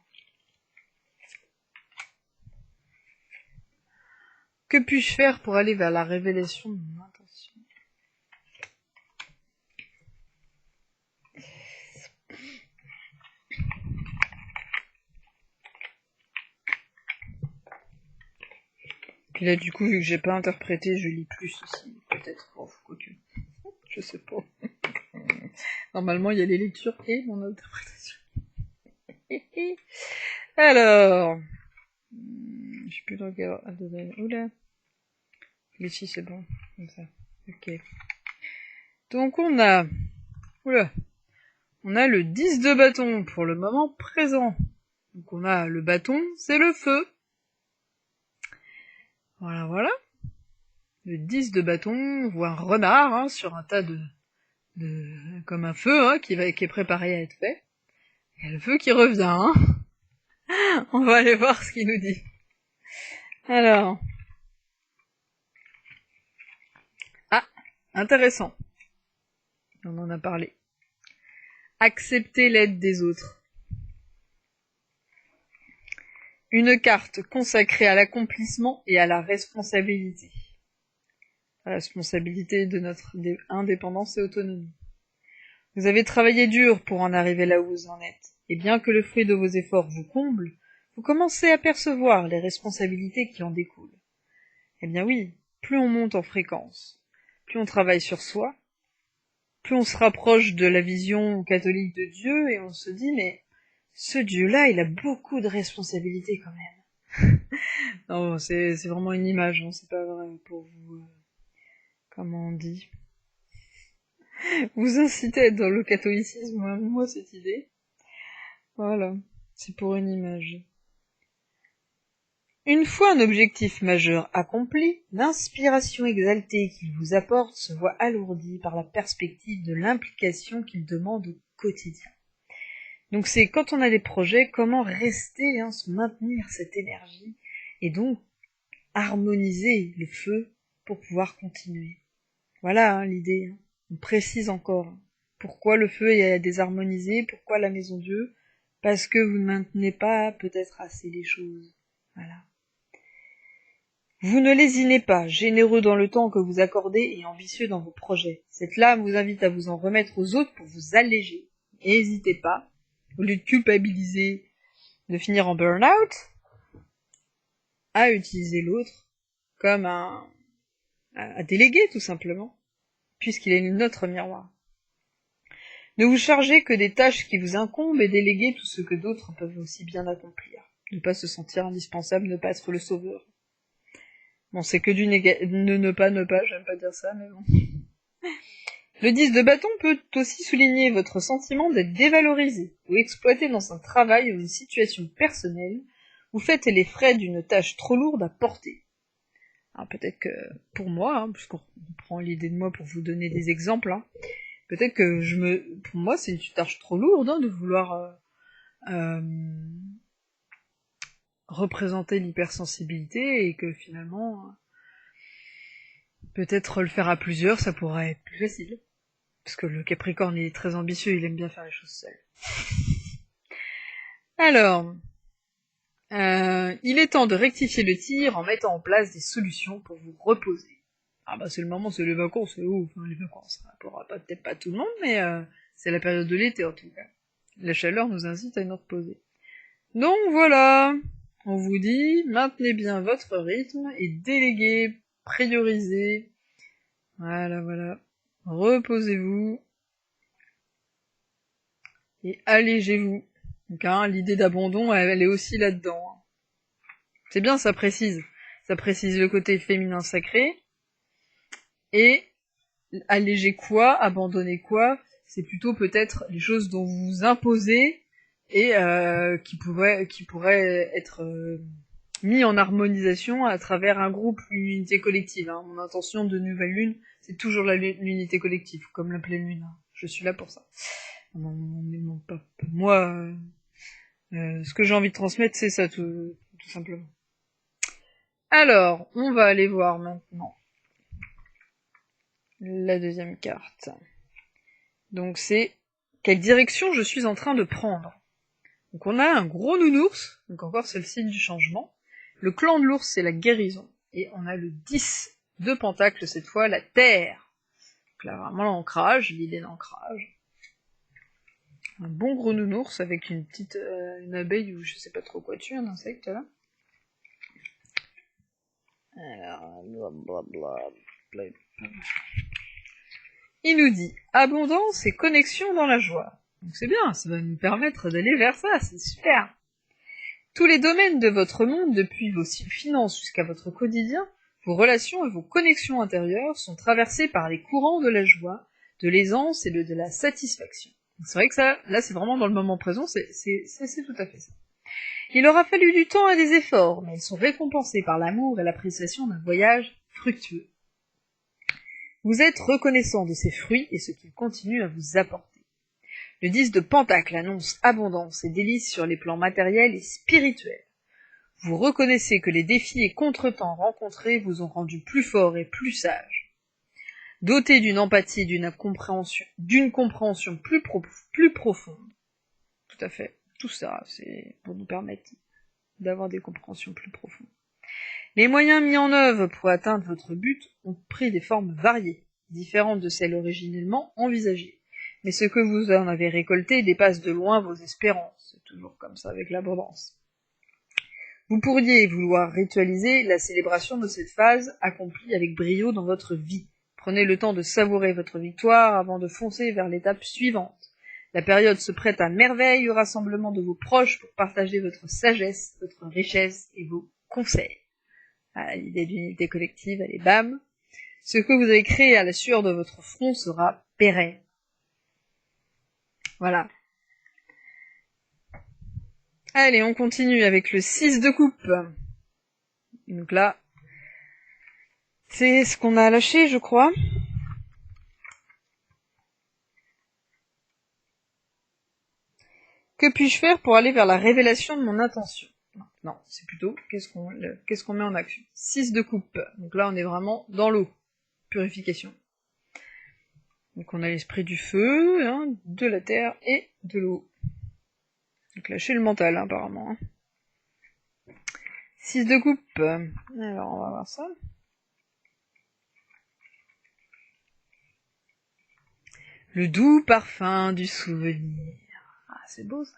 Que puis-je faire pour aller vers la révélation de mon intention? Puis là, du coup, vu que j'ai pas interprété, je lis plus aussi. Peut-être. Oh, quoique. Je sais pas. Normalement, il y a les lectures et mon interprétation. Alors... Je sais plus dans quel ordre. Oula. Ici, c'est bon. Comme ça. Ok. Donc, on a... Oula. On a le 10 de bâton pour le moment présent. Donc, on a le bâton, c'est le feu. Voilà. Le 10 de bâton, on voit un renard sur un tas de comme un feu qui est préparé à être fait. Il y a le feu qui revient. On va aller voir ce qu'il nous dit. Alors. Ah, intéressant. On en a parlé. Accepter l'aide des autres. Une carte consacrée à l'accomplissement et à la responsabilité. La responsabilité de notre indépendance et autonomie. Vous avez travaillé dur pour en arriver là où vous en êtes, et bien que le fruit de vos efforts vous comble, vous commencez à percevoir les responsabilités qui en découlent. Eh bien oui, plus on monte en fréquence, plus on travaille sur soi, plus on se rapproche de la vision catholique de Dieu, et on se dit, mais ce Dieu-là, il a beaucoup de responsabilités quand même. Non, c'est vraiment une image, c'est pas vrai pour vous... comment on dit, vous incitez à être dans le catholicisme, moi cette idée. Voilà, c'est pour une image. Une fois un objectif majeur accompli, l'inspiration exaltée qu'il vous apporte se voit alourdie par la perspective de l'implication qu'il demande au quotidien. Donc c'est quand on a des projets, comment rester, se maintenir cette énergie, et donc harmoniser le feu pour pouvoir continuer. Voilà l'idée. On précise encore. Pourquoi le feu est désharmonisé, pourquoi la maison Dieu? Parce que vous ne maintenez pas peut-être assez les choses. Voilà. Vous ne lésinez pas, généreux dans le temps que vous accordez et ambitieux dans vos projets. Cette lame vous invite à vous en remettre aux autres pour vous alléger. Et n'hésitez pas, au lieu de culpabiliser, de finir en burn-out, à utiliser l'autre comme à déléguer tout simplement, puisqu'il est notre miroir. Ne vous chargez que des tâches qui vous incombent et déléguez tout ce que d'autres peuvent aussi bien accomplir. Ne pas se sentir indispensable, ne pas être le sauveur. Bon, c'est que du ne pas, j'aime pas dire ça, mais bon. Le 10 de bâton peut aussi souligner votre sentiment d'être dévalorisé ou exploité dans un travail ou une situation personnelle. Vous faites les frais d'une tâche trop lourde à porter. Alors peut-être que, pour moi, puisqu'on prend l'idée de moi pour vous donner des exemples, peut-être que pour moi c'est une tâche trop lourde de vouloir représenter l'hypersensibilité et que finalement, peut-être le faire à plusieurs, ça pourrait être plus facile. Parce que le Capricorne il est très ambitieux, il aime bien faire les choses seul. Alors, il est temps de rectifier le tir en mettant en place des solutions pour vous reposer. Ah bah c'est le moment, c'est les vacances, c'est ouf, les vacances. Ça pourra peut-être pas tout le monde, mais c'est la période de l'été en tout cas. La chaleur nous incite à nous reposer. Donc voilà, on vous dit, maintenez bien votre rythme et déléguez, priorisez. Voilà. Reposez-vous. Et allégez-vous. Donc l'idée d'abandon, elle est aussi là-dedans. C'est bien, ça précise. Ça précise le côté féminin sacré. Et alléger quoi, abandonner quoi, c'est plutôt peut-être les choses dont vous vous imposez et qui pourraient être mis en harmonisation à travers un groupe, une unité collective. Mon intention de nouvelle lune, c'est toujours l'unité collective, comme la pleine lune. Je suis là pour ça. Moi, ce que j'ai envie de transmettre, c'est ça, tout simplement. Alors, on va aller voir maintenant la deuxième carte. Donc c'est quelle direction je suis en train de prendre. Donc on a un gros nounours, donc encore c'est le signe du changement. Le clan de l'ours, c'est la guérison. Et on a le 10 de pentacles, cette fois, la terre. Donc là, vraiment l'ancrage, l'idée d'ancrage. Un bon gros nounours avec une petite une abeille ou je sais pas trop quoi dessus, un insecte là. Alors, blablabla. Il nous dit abondance et connexion dans la joie. Donc c'est bien, ça va nous permettre d'aller vers ça, c'est super. Tous les domaines de votre monde, depuis vos finances jusqu'à votre quotidien, vos relations et vos connexions intérieures sont traversés par les courants de la joie, de l'aisance et de la satisfaction. C'est vrai que ça, là c'est vraiment dans le moment présent, c'est tout à fait ça. Il aura fallu du temps et des efforts, mais ils sont récompensés par l'amour et l'appréciation d'un voyage fructueux. Vous êtes reconnaissant de ces fruits et ce qu'ils continuent à vous apporter. Le 10 de Pentacle annonce abondance et délices sur les plans matériels et spirituels. Vous reconnaissez que les défis et contretemps rencontrés vous ont rendu plus fort et plus sage. Doté d'une empathie et d'une compréhension plus profonde. Tout à fait. Tout ça, c'est pour nous permettre d'avoir des compréhensions plus profondes. Les moyens mis en œuvre pour atteindre votre but ont pris des formes variées, différentes de celles originellement envisagées. Mais ce que vous en avez récolté dépasse de loin vos espérances. C'est toujours comme ça avec l'abondance. Vous pourriez vouloir ritualiser la célébration de cette phase accomplie avec brio dans votre vie. Prenez le temps de savourer votre victoire avant de foncer vers l'étape suivante. La période se prête à merveille au rassemblement de vos proches pour partager votre sagesse, votre richesse et vos conseils. L'idée d'unité collective, elle est bam. Ce que vous avez créé à la sueur de votre front sera pérenne. Voilà. Allez, on continue avec le 6 de coupe. Donc là, c'est ce qu'on a lâché, je crois. Que puis-je faire pour aller vers la révélation de mon intention? Non, c'est plutôt qu'est-ce qu'on met en action. 6 de coupe. Donc là, on est vraiment dans l'eau. Purification. Donc on a l'esprit du feu, hein, de la terre et de l'eau. Donc lâcher le mental, hein, apparemment. 6 de coupe. Alors, on va voir ça. Le doux parfum du souvenir. Ah, c'est beau, ça.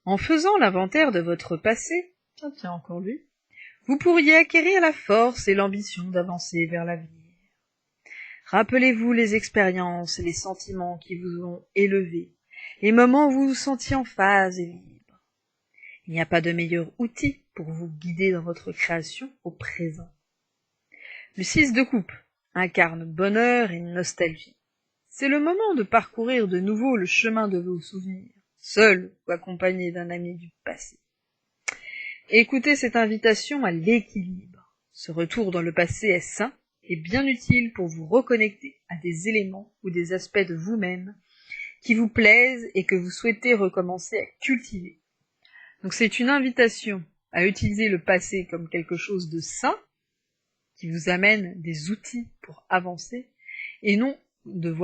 En faisant l'inventaire de votre passé, tiens, encore lui, vous pourriez acquérir la force et l'ambition d'avancer vers l'avenir. Rappelez-vous les expériences et les sentiments qui vous ont élevé, les moments où vous vous sentiez en phase et libre. Il n'y a pas de meilleur outil pour vous guider dans votre création au présent. Le 6 de coupe incarne bonheur et nostalgie. C'est le moment de parcourir de nouveau le chemin de vos souvenirs, seul ou accompagné d'un ami du passé. Écoutez cette invitation à l'équilibre. Ce retour dans le passé est sain et bien utile pour vous reconnecter à des éléments ou des aspects de vous-même qui vous plaisent et que vous souhaitez recommencer à cultiver. Donc c'est une invitation à utiliser le passé comme quelque chose de sain qui vous amène des outils pour avancer et non de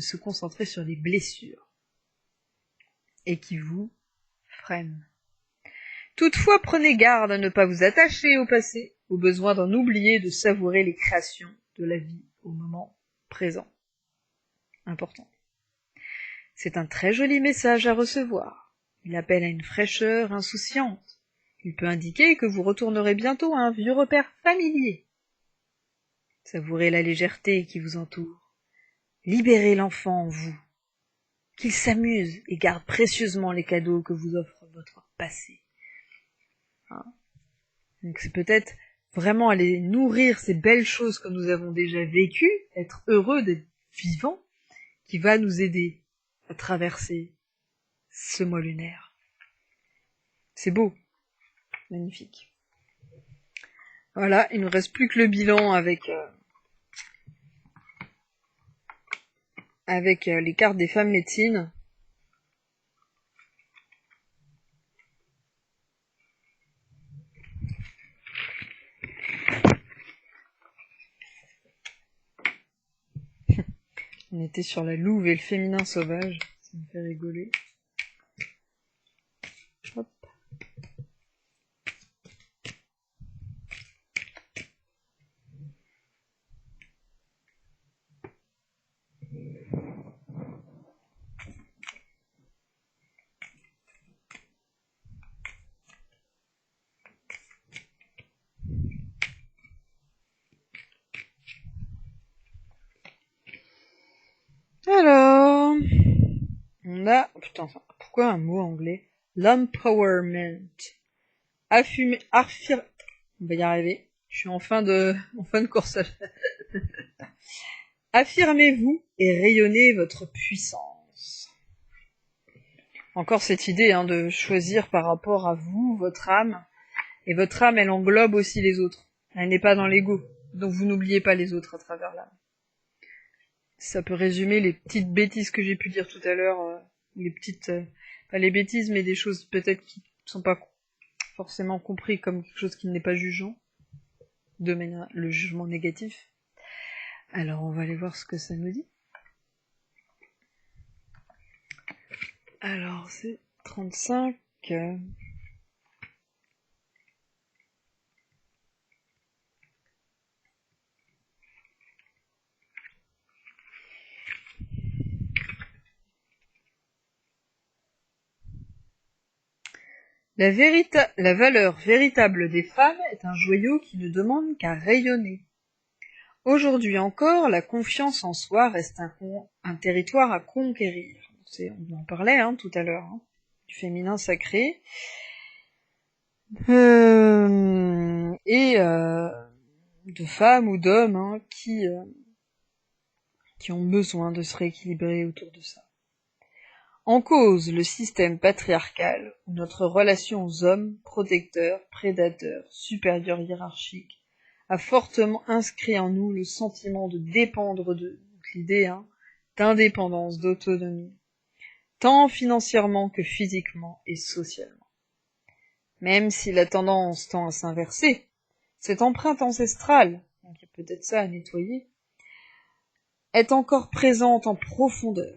se concentrer sur les blessures et qui vous freinent. Toutefois, prenez garde à ne pas vous attacher au passé, au besoin d'en oublier de savourer les créations de la vie au moment présent. Important. C'est un très joli message à recevoir. Il appelle à une fraîcheur insouciante. Il peut indiquer que vous retournerez bientôt à un vieux repère familier. Savourez la légèreté qui vous entoure. Libérez l'enfant en vous. Qu'il s'amuse et garde précieusement les cadeaux que vous offre votre passé. Donc c'est peut-être vraiment aller nourrir ces belles choses que nous avons déjà vécues, être heureux d'être vivant, qui va nous aider à traverser ce mois lunaire. C'est beau, magnifique. Voilà, il ne reste plus que le bilan avec les cartes des femmes médecines. On était sur la louve et le féminin sauvage, ça me fait rigoler. Hop. Alors, on a... Putain, pourquoi un mot anglais? L'empowerment. On va y arriver. Je suis en fin de course. Affirmez-vous et rayonnez votre puissance. Encore cette idée de choisir par rapport à vous, votre âme. Et votre âme, elle englobe aussi les autres. Elle n'est pas dans l'ego. Donc vous n'oubliez pas les autres à travers l'âme. Ça peut résumer les petites bêtises que j'ai pu dire tout à l'heure. Les petites... pas les bêtises, mais des choses peut-être qui sont pas forcément compris comme quelque chose qui n'est pas jugeant. De manière le jugement négatif. Alors on va aller voir ce que ça nous dit. Alors c'est 35. La valeur véritable des femmes est un joyau qui ne demande qu'à rayonner. Aujourd'hui encore, la confiance en soi reste un territoire à conquérir. On en parlait tout à l'heure, du féminin sacré. Et de femmes ou d'hommes qui ont besoin de se rééquilibrer autour de ça. En cause le système patriarcal, où notre relation aux hommes, protecteurs, prédateurs, supérieurs hiérarchiques, a fortement inscrit en nous le sentiment de dépendre d'eux, donc l'idée d'indépendance, d'autonomie, tant financièrement que physiquement et socialement. Même si la tendance tend à s'inverser, cette empreinte ancestrale, donc il y a peut-être ça à nettoyer, est encore présente en profondeur.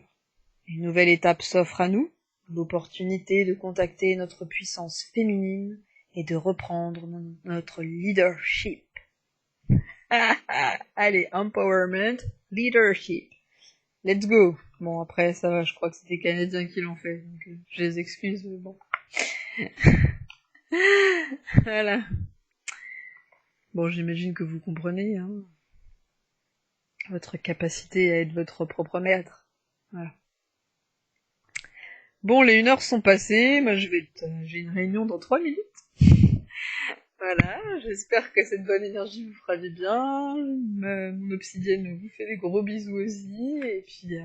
Une nouvelle étape s'offre à nous, l'opportunité de contacter notre puissance féminine et de reprendre notre leadership. Allez, empowerment, leadership. Let's go. Bon, après, ça va, je crois que c'est des Canadiens qui l'ont fait, donc je les excuse, mais bon. Voilà. Bon, j'imagine que vous comprenez, votre capacité à être votre propre maître. Voilà. Bon, les 1 heure sont passées, moi j'ai une réunion dans 3 minutes. Voilà, j'espère que cette bonne énergie vous fera du bien, mon obsidienne vous fait des gros bisous aussi, et puis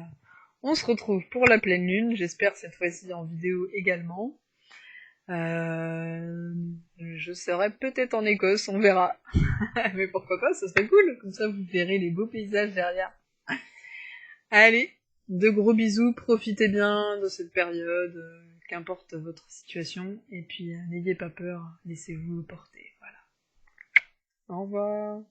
on se retrouve pour la pleine lune, j'espère cette fois-ci en vidéo également. Je serai peut-être en Écosse, on verra. Mais pourquoi pas, ça serait cool, comme ça vous verrez les beaux paysages derrière. Allez, de gros bisous, profitez bien de cette période, qu'importe votre situation, et puis n'ayez pas peur, laissez-vous porter, voilà. Au revoir.